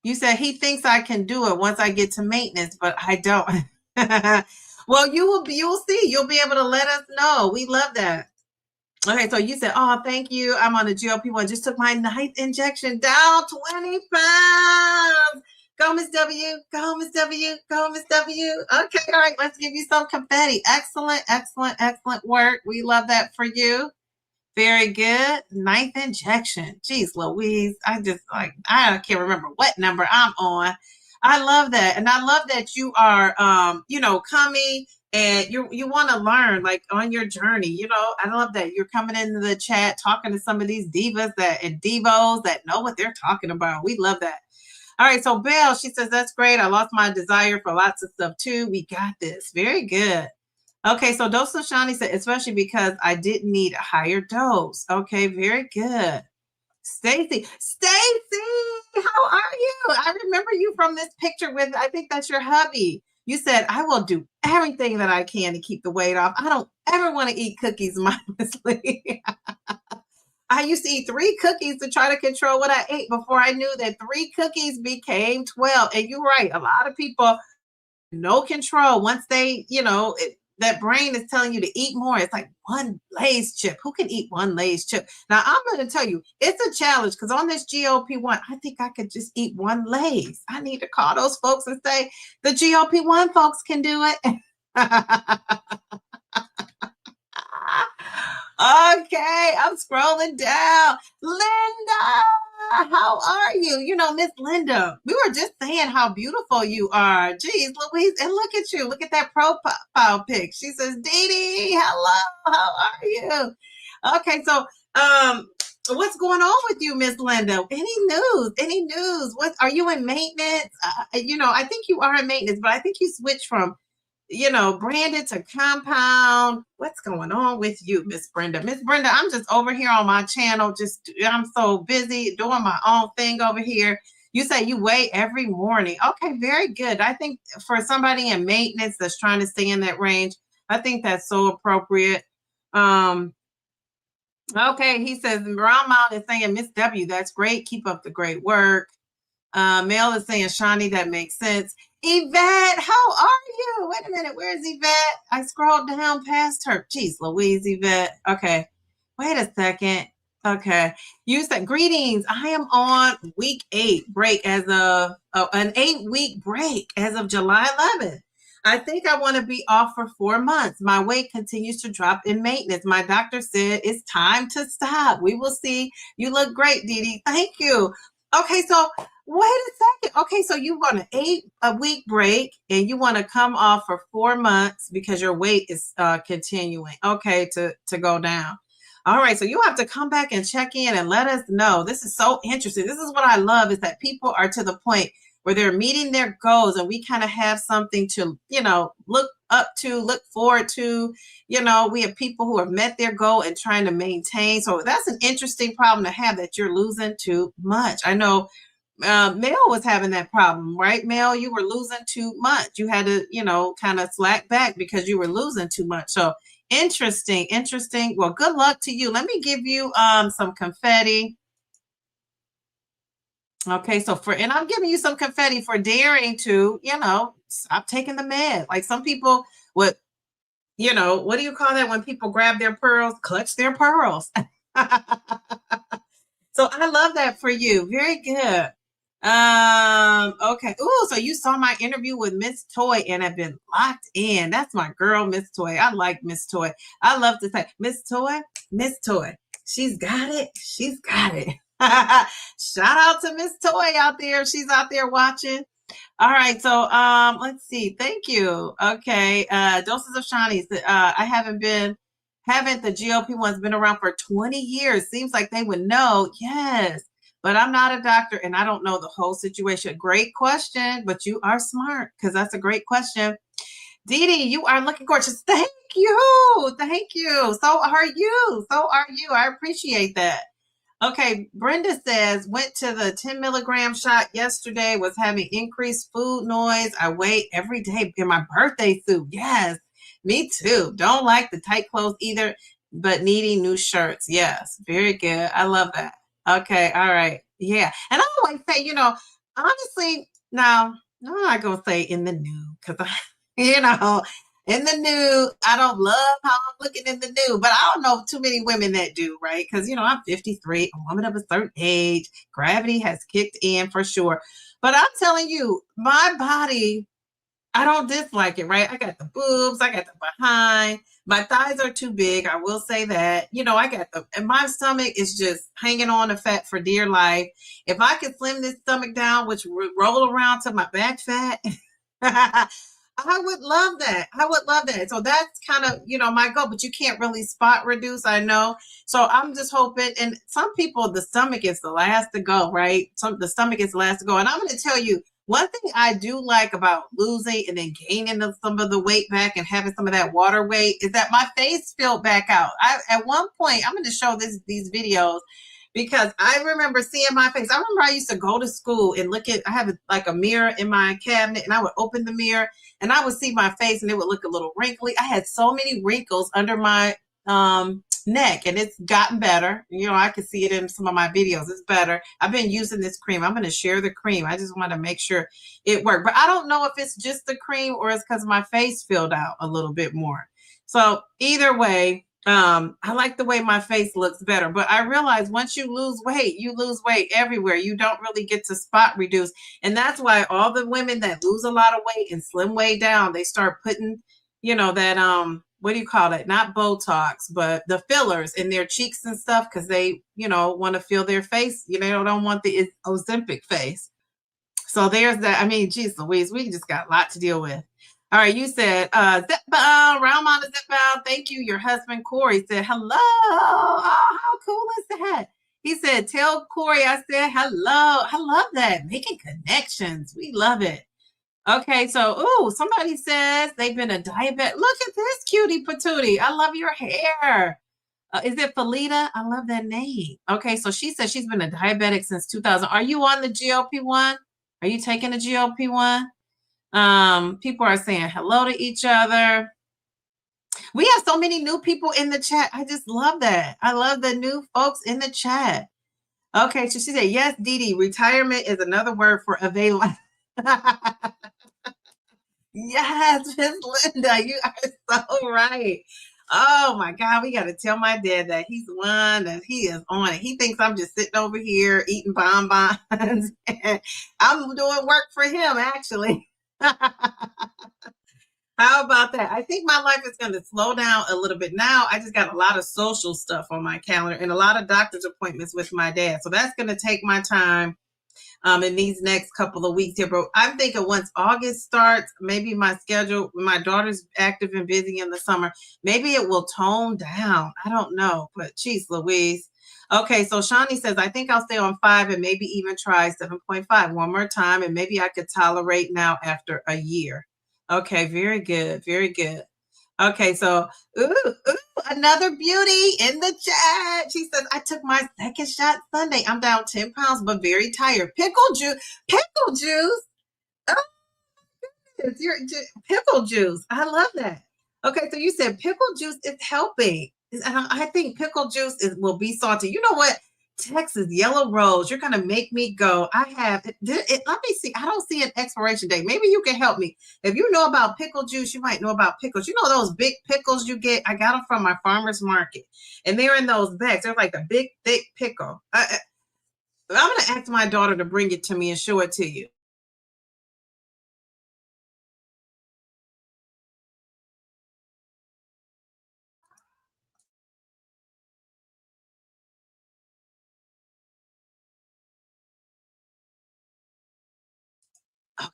You said he thinks I can do it once I get to maintenance, but I don't. Well, you'll see. You'll be able to let us know. We love that. Okay, so you said, oh, thank you. I'm on the GLP-1. Just took my 9th injection, down 20 pounds. Go, Miss W. Go, Miss W. Go, Miss W. Okay, all right, let's give you some confetti. Excellent, excellent, excellent work. We love that for you. Very good. 9th injection. Jeez Louise. I can't remember what number I'm on. I love that. And I love that you are, coming and you want to learn like on your journey. I love that you're coming into the chat, talking to some of these divas and divos that know what they're talking about. We love that. All right. So Belle, she says, that's great. I lost my desire for lots of stuff too. We got this. Very good. Okay, so Dose of Shani said, especially because I didn't need a higher dose. Okay, very good. Stacy, how are you? I remember you from this picture with, I think that's your hubby. You said, I will do everything that I can to keep the weight off. I don't ever want to eat cookies mindlessly. I used to eat 3 cookies to try to control what I ate before I knew that 3 cookies became 12. And you're right, a lot of people, no control once they, that brain is telling you to eat more. It's like 1 Lay's chip. Who can eat 1 Lay's chip? Now, I'm going to tell you, it's a challenge because on this GLP-1, I think I could just eat 1 Lay's. I need to call those folks and say, the GLP-1 folks can do it. Okay, I'm scrolling down. Linda, how are you? Miss Linda, we were just saying how beautiful you are. Geez, Louise, and look at you. Look at that profile pic. She says, Dee Dee, hello, how are you? Okay, so what's going on with you, Miss Linda? Any news? What are you in maintenance? I think you are in maintenance, but I think you switched from branded to compound. What's going on with you, Miss Brenda? Miss Brenda, I'm just over here on my channel. I'm so busy doing my own thing over here. You say you weigh every morning. Okay, very good. I think for somebody in maintenance that's trying to stay in that range, I think that's so appropriate. Okay, he says, Brown Mountain is saying, Miss W, that's great. Keep up the great work. Mel is saying, Shani, that makes sense. Yvette, how are you? Wait a minute, where's Yvette? I scrolled down past her. Jeez Louise, Yvette. Okay, wait a second. Okay, you said, greetings. I am on week 8 break as of an 8-week break as of July 11th. I think I want to be off for 4 months. My weight continues to drop in maintenance. My doctor said it's time to stop. We will see. You look great, Dee Dee. Thank you. Okay, so wait a second. Okay, so you want an 8-week break and you want to come off for 4 months because your weight is continuing, to go down. All right, so you have to come back and check in and let us know. This is so interesting. This is what I love, is that people are to the point where they're meeting their goals and we kind of have something to, look up to, look forward to. We have people who have met their goal and trying to maintain. So that's an interesting problem to have, that you're losing too much. I know Mel was having that problem, right? Mel, you were losing too much. You had to, kind of slack back because you were losing too much. So interesting. Well, good luck to you. Let me give you some confetti. Okay, and I'm giving you some confetti for daring to, stop taking the med. Like some people would, what do you call that when people grab their pearls, clutch their pearls? So I love that for you. Very good. Okay. Oh, so you saw my interview with Miss Toy and have been locked in. That's my girl, Miss Toy. I like Miss Toy. I love to say, Miss Toy. She's got it. Shout out to Miss Toy out there. She's out there watching. All right. So let's see. Thank you. Okay. Doses of Shani. I haven't the GLP-1's been around for 20 years. Seems like they would know. Yes. But I'm not a doctor and I don't know the whole situation. Great question, but you are smart because that's a great question. Dee Dee, you are looking gorgeous. Thank you. So are you. I appreciate that. Okay, Brenda says, went to the 10 milligram shot yesterday, was having increased food noise. I wait every day in my birthday suit. Yes, me too. Don't like the tight clothes either, but needing new shirts. Yes, very good. I love that. Okay, all right. Yeah. And I always say, honestly, now, I'm not going to say in the new because, you know, in the nude. I don't love how I'm looking in the nude, but I don't know too many women that do, right? Because, I'm 53, a woman of a certain age. Gravity has kicked in for sure. But I'm telling you, my body, I don't dislike it, right? I got the boobs, I got the behind. My thighs are too big. I will say that. I got and my stomach is just hanging on to fat for dear life. If I could slim this stomach down, which would roll around to my back fat, I would love that. I would love that. So that's kind of, my goal, but you can't really spot reduce, I know. So I'm just hoping, and some people, the stomach is the last to go, right? The stomach is the last to go. And I'm going to tell you, one thing I do like about losing and then gaining some of the weight back and having some of that water weight is that my face filled back out. At one point, I'm going to show these videos because I remember seeing my face. I remember I used to go to school and I have like a mirror in my cabinet, and I would open the mirror and I would see my face and it would look a little wrinkly. I had so many wrinkles under my neck, and it's gotten better. I can see it in some of my videos. It's better. I've been using this cream. I'm going to share the cream. I just want to make sure it worked. But I don't know if it's just the cream or it's because my face filled out a little bit more. So either way, I like the way my face looks better. But I realize once you lose weight everywhere. You don't really get to spot reduce. And that's why all the women that lose a lot of weight and slim way down, they start putting, that what do you call it? Not Botox, but the fillers in their cheeks and stuff, because they, want to feel their face. They don't want the Ozempic face. So there's that. I mean, geez Louise, we just got a lot to deal with. All right, you said, Zepbound, Round Zepbound, thank you. Your husband, Corey, said, hello. Oh, how cool is that? He said, tell Corey I said hello. I love that. Making connections. We love it. Okay, so, somebody says they've been a diabetic. Look at this cutie patootie. I love your hair. Is it Felita? I love that name. Okay, so she says she's been a diabetic since 2000. Are you on the GLP-1? Are you taking the GLP-1? People are saying hello to each other. We have so many new people in the chat. I just love that. I love the new folks in the chat. Okay, so she said, yes, Dee Dee, retirement is another word for available. Yes, Miss Linda, you are so right. Oh my God, we got to tell my dad that he's the one that he is on it. He thinks I'm just sitting over here eating bonbons. I'm doing work for him, actually. How about that? I think my life is going to slow down a little bit now. I just got a lot of social stuff on my calendar and a lot of doctor's appointments with my dad. So that's going to take my time in these next couple of weeks here. But I'm thinking once August starts, maybe my schedule, my daughter's active and busy in the summer, maybe it will tone down. I don't know, but geez, Louise. Okay, so Shawnee says, I think I'll stay on 5 and maybe even try 7.5 one more time, and maybe I could tolerate now after a year. Okay, very good, very good. Okay, so another beauty in the chat. She says, I took my second shot Sunday. I'm down 10 pounds, but very tired. Pickle juice. Oh, it's your pickle juice. I love that. Okay, so you said pickle juice is helping. And I think pickle juice will be salty. You know what? Texas yellow rose. You're gonna make me go. I have it. Let me see. I don't see an expiration date. Maybe you can help me. If you know about pickle juice, you might know about pickles. You know those big pickles you get? I got them from my farmer's market, and they're in those bags. They're like a big, thick pickle. I'm gonna ask my daughter to bring it to me and show it to you.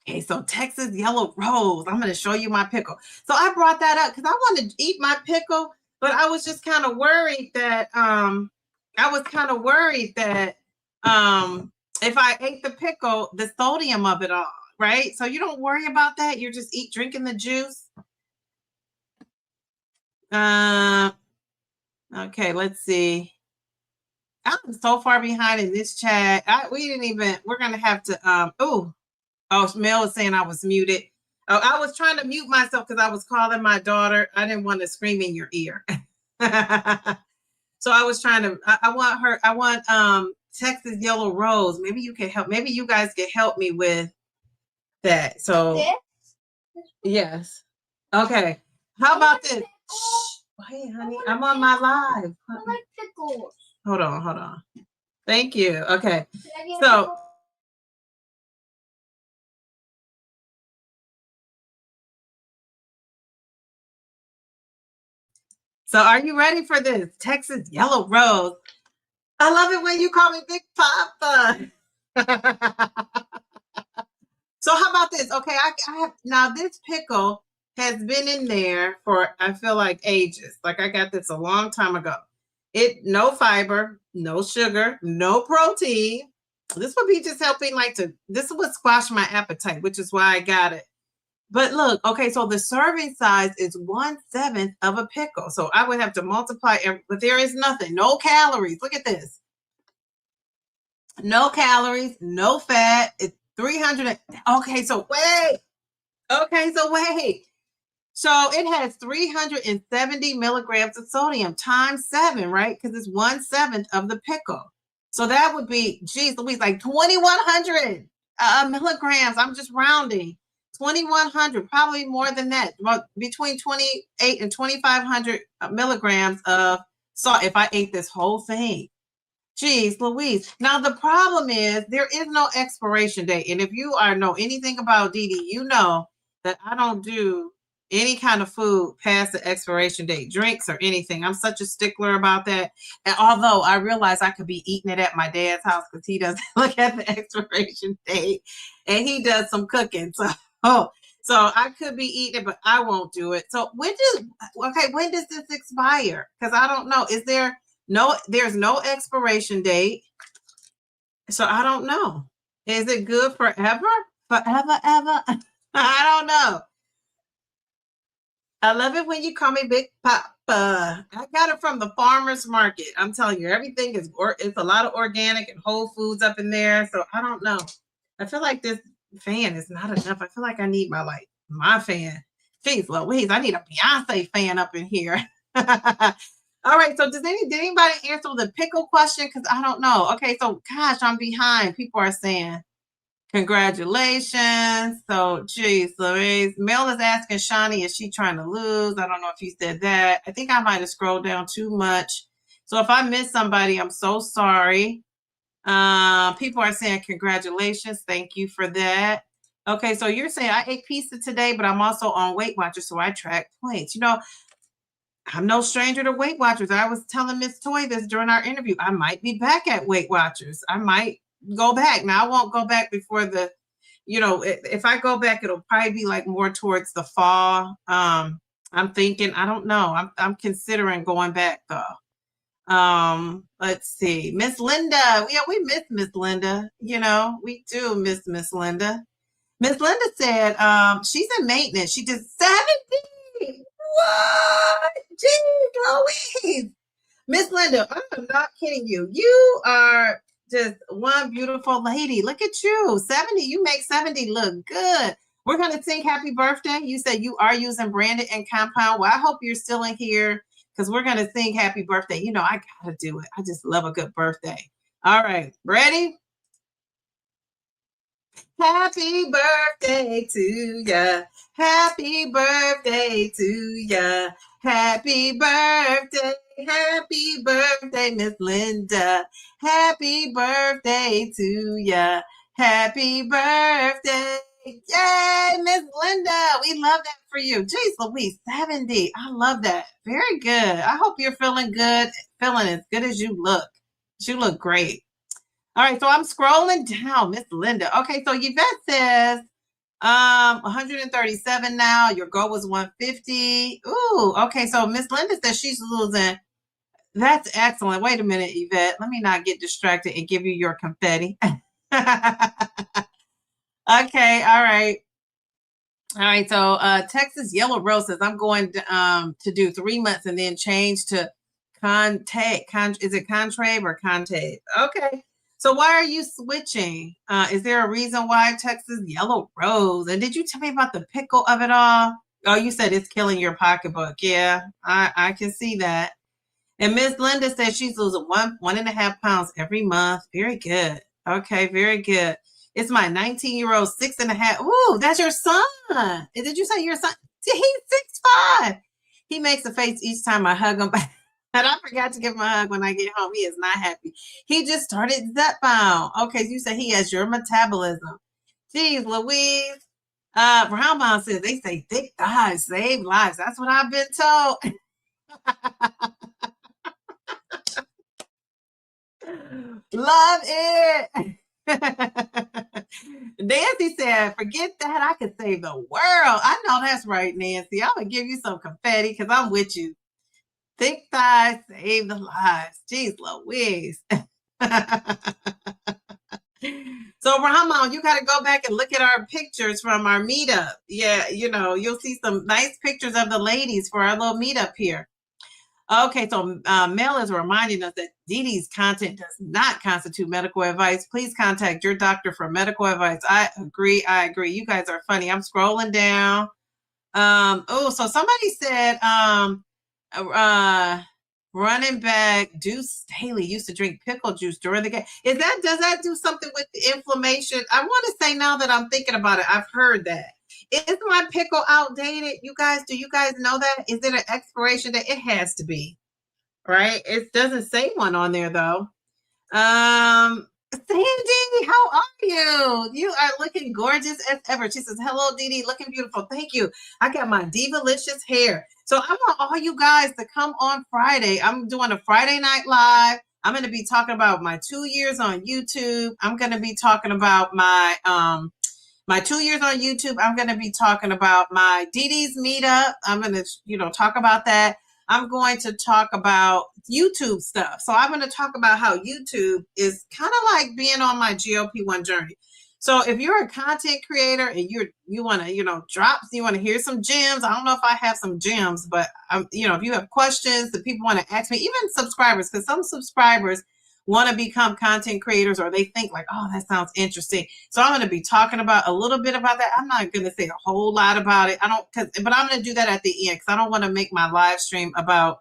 Okay, so Texas yellow rose. I'm going to show you my pickle. So I brought that up because I wanted to eat my pickle, but I was just kind of worried that if I ate the pickle, the sodium of it all, right? So you don't worry about that. You just drinking the juice. Okay, let's see. I'm so far behind in this chat. We're gonna have to Mel was saying I was muted. Oh, I was trying to mute myself because I was calling my daughter. I didn't want to scream in your ear. So I was trying to, I want Texas Yellow Rose. Maybe you can help, maybe you guys can help me with that. So yes. Okay. How about this? Shh. Hey, honey, I'm on my live. I like pickles. Hold on. Thank you. Okay. So are you ready for this? Texas Yellow Rose. I love it when you call me Big Papa. So how about this? Okay, I have now this pickle has been in there for I feel like ages. Like I got this a long time ago. No fiber, no sugar, no protein. This would be just helping this would squash my appetite, which is why I got it. But look, okay, so the serving size is 1/7 of a pickle. So I would have to multiply, but there is nothing, no calories. Look at this. No calories, no fat. It's 300. Okay, so wait. So it has 370 milligrams of sodium times 7, right? Because it's 1/7 of the pickle. So that would be, geez, Louise, like 2,100 milligrams. I'm just rounding. 2,100, probably more than that. Between 28 and 2,500 milligrams of salt if I ate this whole thing. Geez, Louise. Now, the problem is there is no expiration date. And if you know anything about Dee, you know that I don't do any kind of food past the expiration date, drinks or anything. I'm such a stickler about that. And although I realize I could be eating it at my dad's house because he doesn't look at the expiration date and he does some cooking. So I could be eating it, but I won't do it. So when does this expire? Because I don't know. There's no expiration date. So I don't know. Is it good forever? Forever, ever? I don't know. I love it when you call me Big Papa. I got it from the farmer's market. I'm telling you, everything it's a lot of organic and whole foods up in there. So I don't know. I feel like this fan is not enough. I feel like I need my fan. Jeez Louise, I need a Beyonce fan up in here. All right, so did anybody answer the pickle question? Because I don't know. Okay, so gosh, I'm behind. People are saying congratulations. So, geez, Louise. Mel is asking Shani, is she trying to lose? I don't know if he said that. I think I might have scrolled down too much. So if I missed somebody, I'm so sorry. People are saying congratulations. Thank you for that. Okay, so you're saying I ate pizza today, but I'm also on Weight Watchers, so I track points. I'm no stranger to Weight Watchers. I was telling Miss Toy this during our interview. I might be back at Weight Watchers. I might go back. Now, I won't go back before if I go back, it'll probably be like more towards the fall. I'm thinking, I don't know. I'm considering going back though. Let's see. Miss Linda. Yeah, we miss Miss Linda. We do miss Miss Linda. Miss Linda said she's in maintenance. She did 70. What? Jeez Louise. Miss Linda, I'm not kidding you. You are just one beautiful lady. Look at you. 70. You make 70 look good. We're going to sing happy birthday. You said you are using branded and compound. Well, I hope you're still in here because we're going to sing happy birthday. I got to do it. I just love a good birthday. All right. Ready? Happy birthday to ya. Happy birthday to ya. Happy birthday, Miss Linda. Happy birthday to ya. Happy birthday. Yay, Miss Linda. We love that for you. Jeez Louise, 70. I love that. Very good. I hope you're feeling good, feeling as good as you look. You look great. All right, so I'm scrolling down, Miss Linda. Okay, so Yvette says 137 now. Your goal was 150. Ooh, okay, so Miss Linda says she's losing. That's excellent. Wait a minute, Yvette. Let me not get distracted and give you your confetti. Okay, all right. All right, so Texas Yellow Rose says I'm going to do 3 months and then change to Is it Contrave or Contave? Okay. So why are you switching? Is there a reason why Texas Yellow Rose? And did you tell me about the pickle of it all? Oh, you said it's killing your pocketbook. Yeah, I can see that. And Miss Linda says she's losing 1.5 pounds every month. Very good. Okay, very good. It's my 19-year-old, 6.5. Ooh, that's your son. Did you say your son? He's 6'5". He makes a face each time I hug him. And I forgot to give him a hug when I get home. He is not happy. He just started Zepbound. Okay, so you said he has your metabolism. Jeez, Louise. Brownbound says they say thick thighs save lives. That's what I've been told. Love it. Nancy said, forget that. I could save the world. I know that's right, Nancy. I'm going to give you some confetti because I'm with you. Thick thighs save the lives. Jeez Louise. So, Rahman, you got to go back and look at our pictures from our meetup. Yeah, you'll see some nice pictures of the ladies for our little meetup here. Okay, so Mel is reminding us that Dee Dee's content does not constitute medical advice. Please contact your doctor for medical advice. I agree. You guys are funny. I'm scrolling down. So somebody said running back Deuce Staley used to drink pickle juice during the game. Does that do something with the inflammation? I want to say, now that I'm thinking about it, I've heard that. Is my pickle outdated? Do you guys know that? Is it an expiration date? It has to be, right? It doesn't say one on there though. Sandy, how are you? You are looking gorgeous as ever. She says, hello, Dee Dee, looking beautiful. Thank you. I got my Divalicious hair. So I want all you guys to come on Friday. I'm doing a Friday night live. I'm going to be talking about my 2 years on YouTube. I'm going to be talking about my 2 years on YouTube. I'm going to be talking about my Dee Dee's meetup. I'm going to, talk about that. I'm going to talk about YouTube stuff. So I'm going to talk about how YouTube is kind of like being on my GLP-1 journey. So if you're a content creator and you want to, you want to hear some gems. I don't know if I have some gems, but if you have questions that people want to ask me, even subscribers, because some subscribers want to become content creators, or they think like, oh, that sounds interesting. So I'm going to be talking about a little bit about that. I'm not going to say a whole lot about it. But I'm going to do that at the end, because I don't want to make my live stream about,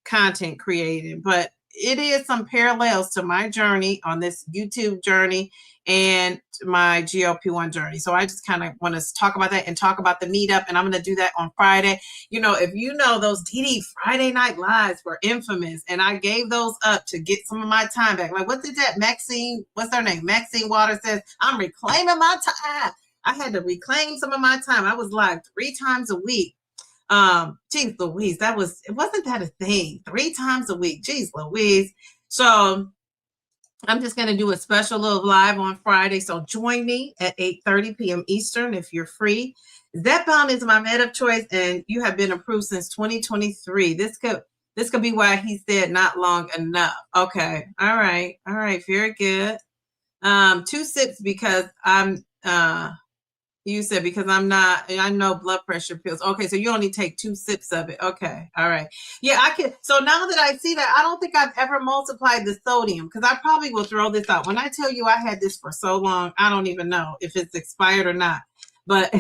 content creating. But it is some parallels to my journey on this YouTube journey and my GLP-1 journey. So I just kind of want to talk about that and talk about the meetup. And I'm going to do that on Friday. If those Dee Dee Friday night lives were infamous, and I gave those up to get some of my time back. Like, what did that Maxine, what's her name? Maxine Waters says, I'm reclaiming my time. I had to reclaim some of my time. I was live 3 times a week. Geez Louise, wasn't that a thing? 3 times a week. Geez Louise. So I'm just going to do a special little live on Friday. So join me at 8:30 p.m. Eastern if you're free. Zepbound is my med of choice, and you have been approved since 2023. This could be why he said not long enough. Okay. All right. Very good. 2 sips because I'm you said because I know blood pressure pills. Okay, so you only take 2 sips of it. Okay, all right. Yeah, I can. So now that I see that, I don't think I've ever multiplied the sodium, because I probably will throw this out. When I tell you I had this for so long, I don't even know if it's expired or not. But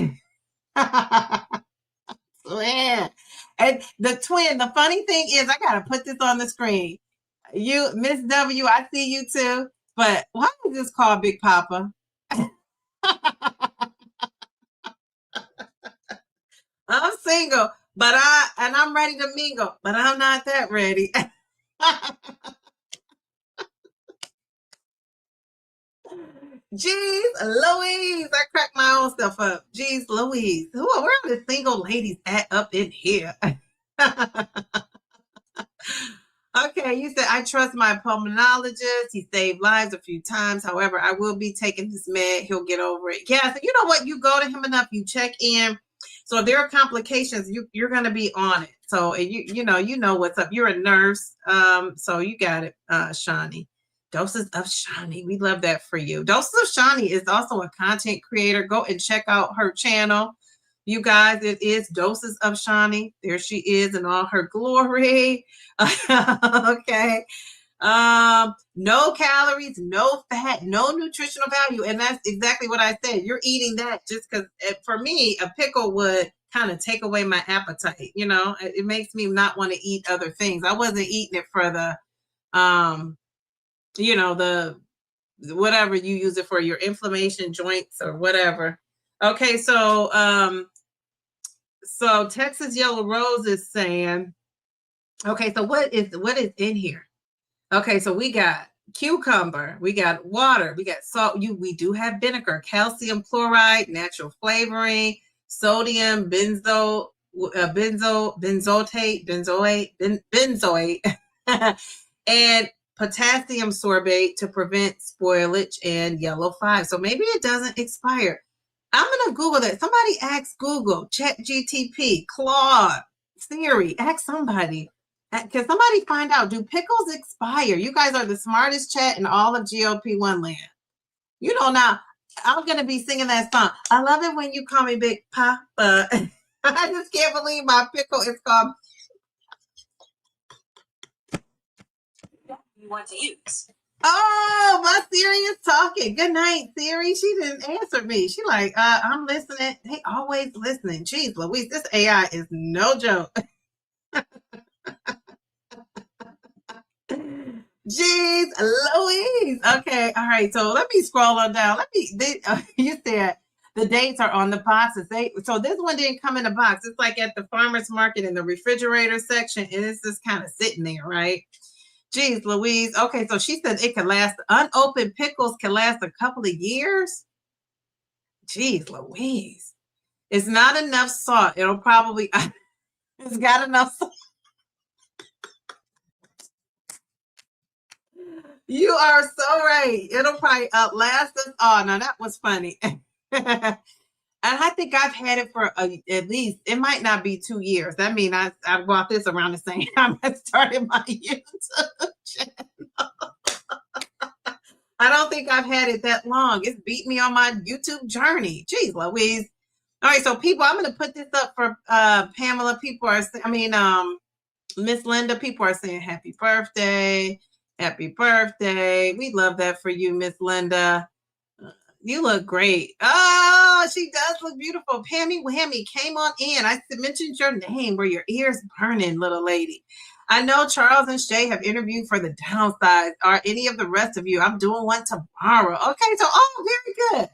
yeah. And the funny thing is, I gotta put this on the screen. You, Miss W, I see you too. But why is this called Big Papa? I'm single, but I'm ready to mingle, but I'm not that ready. Jeez Louise, I cracked my own stuff up. Jeez Louise, where are the single ladies up in here? Okay, you said, I trust my pulmonologist. He saved lives a few times. However, I will be taking his med. He'll get over it. Yeah, so you know what? You go to him enough, you check in. So if there are complications, you're going to be on it. So you know what's up. You're a nurse, so you got it, Shani. Doses of Shani, we love that for you. Doses of Shani is also a content creator. Go and check out her channel. You guys, it is Doses of Shani. There she is in all her glory. Okay. No calories, no fat, no nutritional value. And that's exactly what I said. You're eating that just because for me, a pickle would kind of take away my appetite. You know, it makes me not want to eat other things. I wasn't eating it for the, you know, the whatever you use it for, your inflammation, joints, or whatever. Okay, so Texas Yellow Rose is saying, okay, so what is in here? Okay, so we got cucumber, we got water, we got salt. We do have vinegar, calcium chloride, natural flavoring, sodium benzoate, and potassium sorbate to prevent spoilage and yellow 5. So maybe it doesn't expire. I'm gonna Google that. Somebody ask Google, ChatGTP, Claude, Siri, ask somebody. Can somebody find out, do pickles expire? You guys are the smartest chat in all of GLP-1 land. You know, now I'm going to be singing that song. I love it when you call me Big Papa. I just can't believe my pickle is called. You want to use. Oh, my Siri is talking. Good night, Siri. She didn't answer me. She like, I'm listening. They always listening. Jeez, Louise, this AI is no joke. Jeez, Louise. Okay, all right. So let me scroll on down. You said the dates are on the boxes. So this one didn't come in a box. It's like at the farmer's market in the refrigerator section, and it's just kind of sitting there, right? Jeez, Louise. Okay, so she said it could last. Unopened pickles can last a couple of years. Jeez, Louise. It's not enough salt. It'll probably. It's got enough salt. You are so right. It'll probably outlast us all. Now that was funny. And I think I've had it for at least, it might not be 2 years. That means I bought this around the same time I started my YouTube channel. I don't think I've had it that long. It's beat me on my YouTube journey. Jeez, Louise. All right, so people, I'm going to put this up for Pamela. Miss Linda, people are saying happy birthday. Happy birthday. We love that for you, Miss Linda. You look great. Oh, she does look beautiful. Pammy Whammy came on in. I mentioned your name. Were your ears burning, little lady? I know Charles and Shay have interviewed for the Downsize. Are any of the rest of you? I'm doing one tomorrow. Okay, so, very good.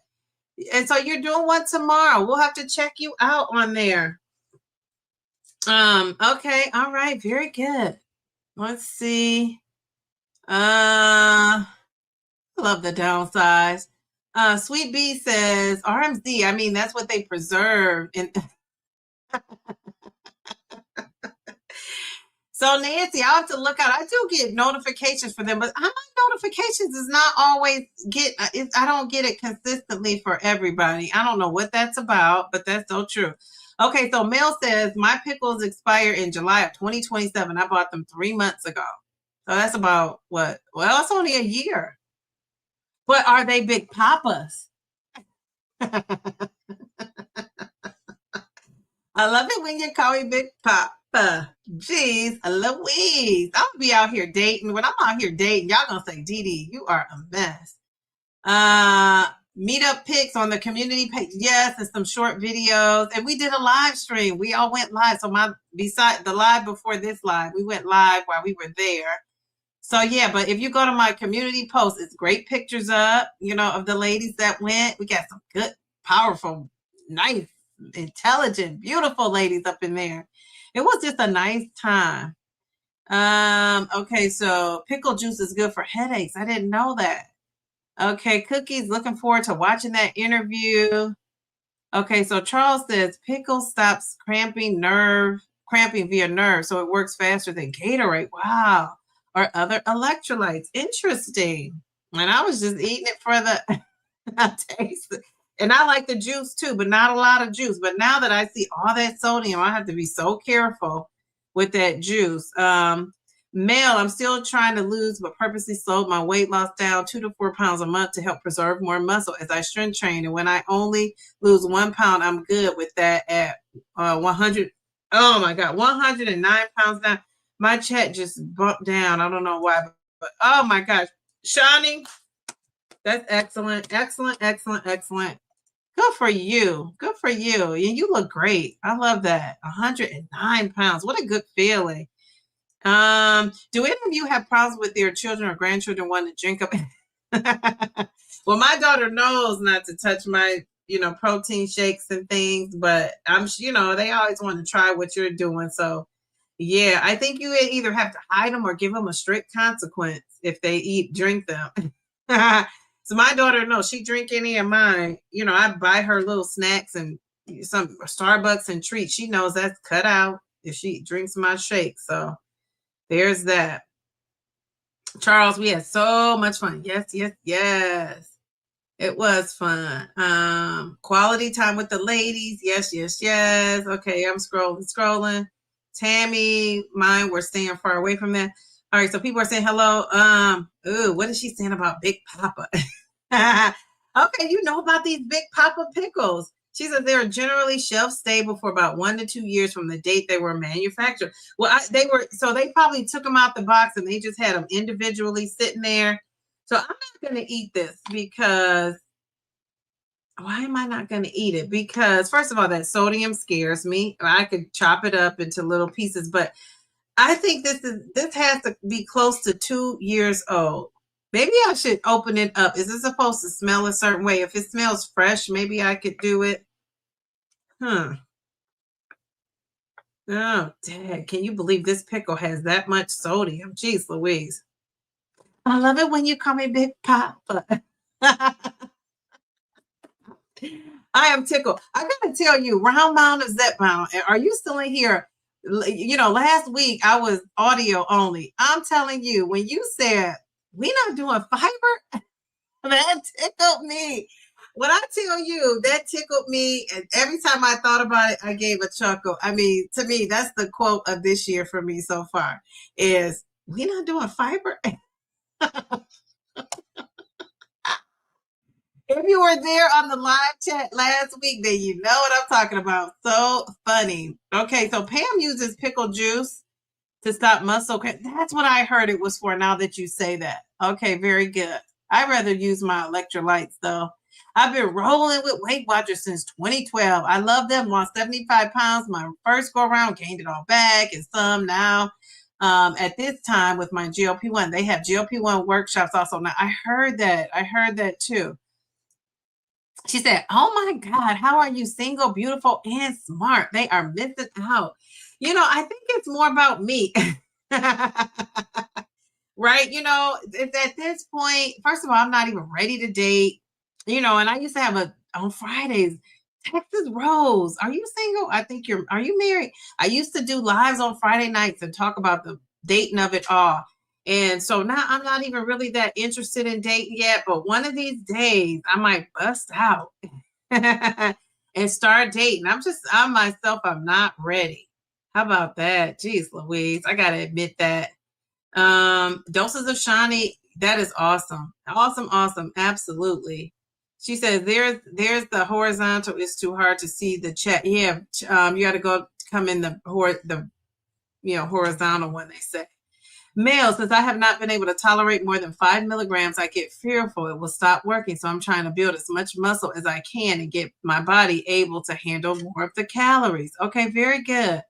And so you're doing one tomorrow. We'll have to check you out on there. Okay, all right, very good. Let's see. I love the Downsize. Sweet B says RMZ. I mean, that's what they preserve. So Nancy, I'll have to look out. I do get notifications for them, but my notifications is not always I don't get it consistently for everybody. I don't know what that's about, but that's so true. Okay, so Mel says my pickles expire in July of 2027. I bought them 3 months ago. So that's about what? Well, it's only a year. But are they Big Papas? I love it when you call me Big Papa. Jeez, Louise. I'll be out here dating. When I'm out here dating, y'all gonna say, Dee Dee, you are a mess. Meetup pics on the community page. Yes, and some short videos. And we did a live stream. We all went live. So beside the live before this live, we went live while we were there. So yeah, but if you go to my community post, it's great pictures up, of the ladies that went. We got some good, powerful, nice, intelligent, beautiful ladies up in there. It was just a nice time. Okay, so pickle juice is good for headaches. I didn't know that. Okay, Cookies, looking forward to watching that interview. Okay, so Charles says pickle stops cramping via nerve, so it works faster than Gatorade. Wow. Or other electrolytes. Interesting. And I was just eating it for the taste. And I like the juice too, but not a lot of juice. But now that I see all that sodium, I have to be so careful with that juice. Male, I'm still trying to lose, but purposely slowed my weight loss down 2 to 4 pounds a month to help preserve more muscle as I strength train. And when I only lose 1 pound, I'm good with that at 100. Oh my God, 109 pounds now. My chat just bumped down. I don't know why, but oh my gosh. Shawnee, that's excellent. Excellent, excellent, excellent. Good for you. Good for you. And you look great. I love that. 109 pounds. What a good feeling. Do any of you have problems with your children or grandchildren wanting to drink up? Well, my daughter knows not to touch my, protein shakes and things, but I'm, they always want to try what you're doing. So yeah, I think you either have to hide them or give them a strict consequence if they drink them. So my daughter knows she drink any of mine. I buy her little snacks and some Starbucks and treats. She knows that's cut out if she drinks my shake. So there's that. Charles, we had so much fun. Yes, yes, yes. It was fun. Quality time with the ladies. Yes, yes, yes. Okay, I'm scrolling. Tammy, mine, we're staying far away from that. All right, so people are saying hello. What is she saying about Big Papa? Okay, you know about these Big Papa pickles. She said they're generally shelf stable for about 1 to 2 years from the date they were manufactured. Well, they probably took them out the box and they just had them individually sitting there. So I'm not going to eat this because why am I not going to eat it? Because first of all, that sodium scares me. I could chop it up into little pieces, but I think this has to be close to 2 years old. Maybe I should open it up. Is it supposed to smell a certain way? If it smells fresh, maybe I could do it. Oh, Dad, can you believe this pickle has that much sodium? Jeez Louise. I love it when you call me Big Papa. I am tickled. I gotta tell you, Round Mound of Zepbound, are you still in here? Last week I was audio only. I'm telling you, when you said we not doing fiber, that tickled me. When I tell you that tickled me, and every time I thought about it, I gave a chuckle. I mean, to me, that's the quote of this year for me so far is we not doing fiber. If you were there on the live chat last week, then you know what I'm talking about. So funny. Okay, so Pam uses pickle juice to stop muscle cramp. That's what I heard it was for now that you say that. Okay, very good. I'd rather use my electrolytes though. I've been rolling with Weight Watchers since 2012. I love them. Lost 75 pounds. My first go around, gained it all back and some now. At this time with my GLP-1, they have GLP-1 workshops also. Now I heard that too. She said, oh my God, how are you single, beautiful, and smart? They are missing out. I think it's more about me. Right? At this point, first of all, I'm not even ready to date. And I used to have on Fridays, Texas Rose, are you single? Are you married? I used to do lives on Friday nights and talk about the dating of it all. And so now I'm not even really that interested in dating yet, but one of these days I might bust out and start dating. I'm myself, I'm not ready. How about that? Jeez Louise, I gotta admit that. Doses of Shawnee, that is awesome. Awesome, absolutely. She says there's the horizontal, it's too hard to see the chat. Yeah, you gotta come in the horizontal one, they say. Male, since I have not been able to tolerate more than 5 milligrams, I get fearful it will stop working. So I'm trying to build as much muscle as I can and get my body able to handle more of the calories. Okay, very good.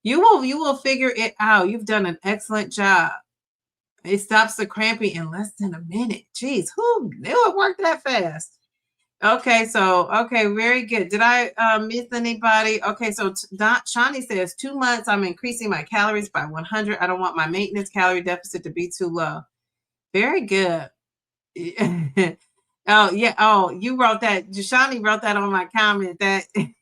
You will figure it out. You've done an excellent job. It stops the cramping in less than a minute. Jeez, who knew it worked that fast? Okay, very good. Did I miss anybody? Okay, so Shawnee says 2 months, I'm increasing my calories by 100. I don't want my maintenance calorie deficit to be too low. Very good. Oh, yeah. Oh, you wrote that. Shawnee wrote that on my comment that in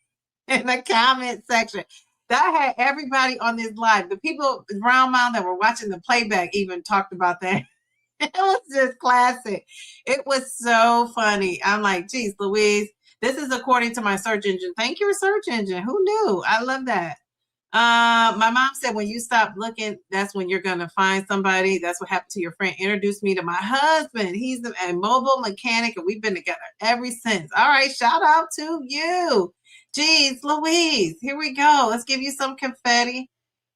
the comment section. That had everybody on this live. The people around Mound that were watching the playback even talked about that. It was just classic. It was so funny. I'm like, geez, Louise, this is according to my search engine. Thank you, search engine. Who knew? I love that. My mom said when you stop looking, that's when you're gonna find somebody. That's what happened to your friend. Introduced me to my husband. He's a mobile mechanic, and we've been together ever since. All right, shout out to you. Jeez, Louise. Here we go. Let's give you some confetti.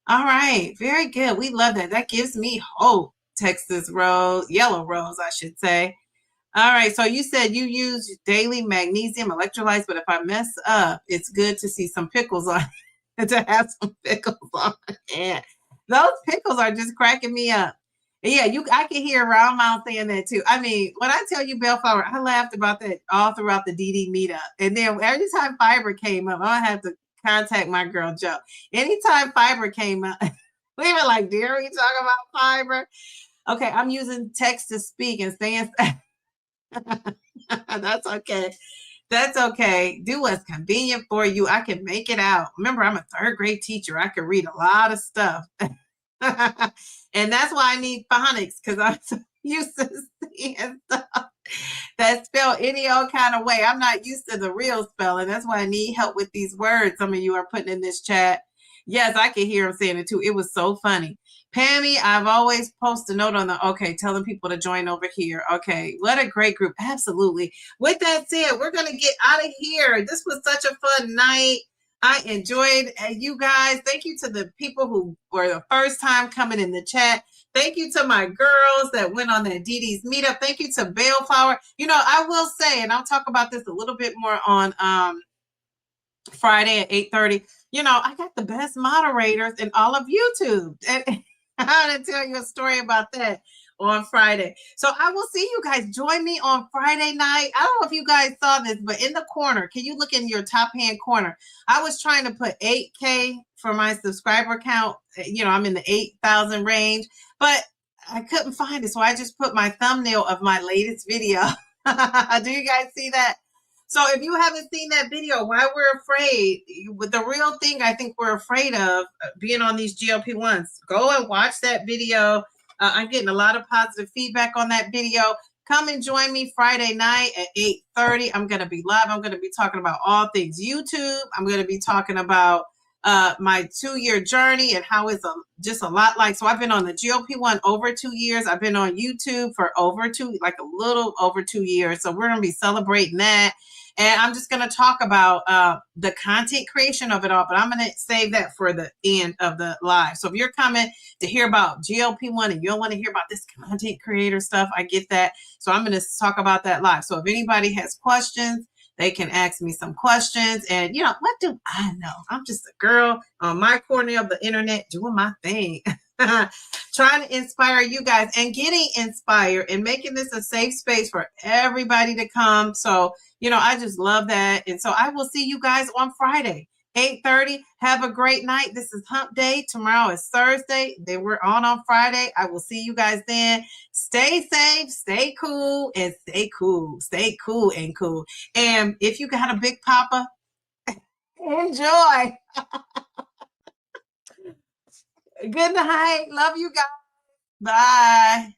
All right, very good. We love that. That gives me hope. Texas Rose, Yellow Rose, I should say. All right, so you said you use daily magnesium electrolytes, but if I mess up, it's good to see some pickles on to have some pickles on hand. Those pickles are just cracking me up. Yeah, I can hear Round Mouth saying that too. I mean, when I tell you Bellflower, I laughed about that all throughout the DD meetup. And then every time Fiber came up, I had to contact my girl Joe. Anytime Fiber came up, we were like, dear, we talk about Fiber. Okay, I'm using text to speak and saying that's okay. That's okay. Do what's convenient for you. I can make it out. Remember, I'm a third grade teacher. I can read a lot of stuff. And that's why I need phonics, because I'm so used to seeing stuff that spell any old kind of way. I'm not used to the real spelling. That's why I need help with these words. Some of you are putting in this chat. Yes, I can hear him saying it too. It was so funny. Pammy, I've always posted a note on the, okay, telling people to join over here. Okay, what a great group. Absolutely. With that said, we're going to get out of here. This was such a fun night. I enjoyed you guys. Thank you to the people who were the first time coming in the chat. Thank you to my girls that went on that DD's meetup. Thank you to Bellflower. You know, I will say, and I'll talk about this a little bit more on Friday at 8:30. You know, I got the best moderators in all of YouTube. And I'm going to tell you a story about that on Friday. So I will see you guys. Join me on Friday night. I don't know if you guys saw this, but in the corner, can you look in your top hand corner? I was trying to put 8K for my subscriber count. You know, I'm in the 8,000 range, but I couldn't find it. So I just put my thumbnail of my latest video. Do you guys see that? So if you haven't seen that video, why we're afraid, with the real thing I think we're afraid of being on these GLP-1s, go and watch that video. I'm getting a lot of positive feedback on that video. Come and join me Friday night at 8:30. I'm going to be live. I'm going to be talking about all things YouTube. I'm going to be talking about my 2-year journey and how it's just a lot like, so I've been on the GLP-1 over 2 years. I've been on YouTube for like a little over 2 years. So we're going to be celebrating that. And I'm just going to talk about the content creation of it all, but I'm going to save that for the end of the live. So if you're coming to hear about GLP-1 and you don't want to hear about this content creator stuff, I get that. So I'm going to talk about that live. So if anybody has questions, they can ask me some questions. And, you know, what do I know? I'm just a girl on my corner of the internet doing my thing. Trying to inspire you guys and getting inspired and making this a safe space for everybody to come. So, you know, I just love that. And so I will see you guys on Friday, 8:30. Have a great night. This is Hump Day. Tomorrow is Thursday. Then we're on Friday. I will see you guys then. Stay safe, stay cool, and stay cool. Stay cool and cool. And if you got a big papa, enjoy. Good night. Love you guys. Bye.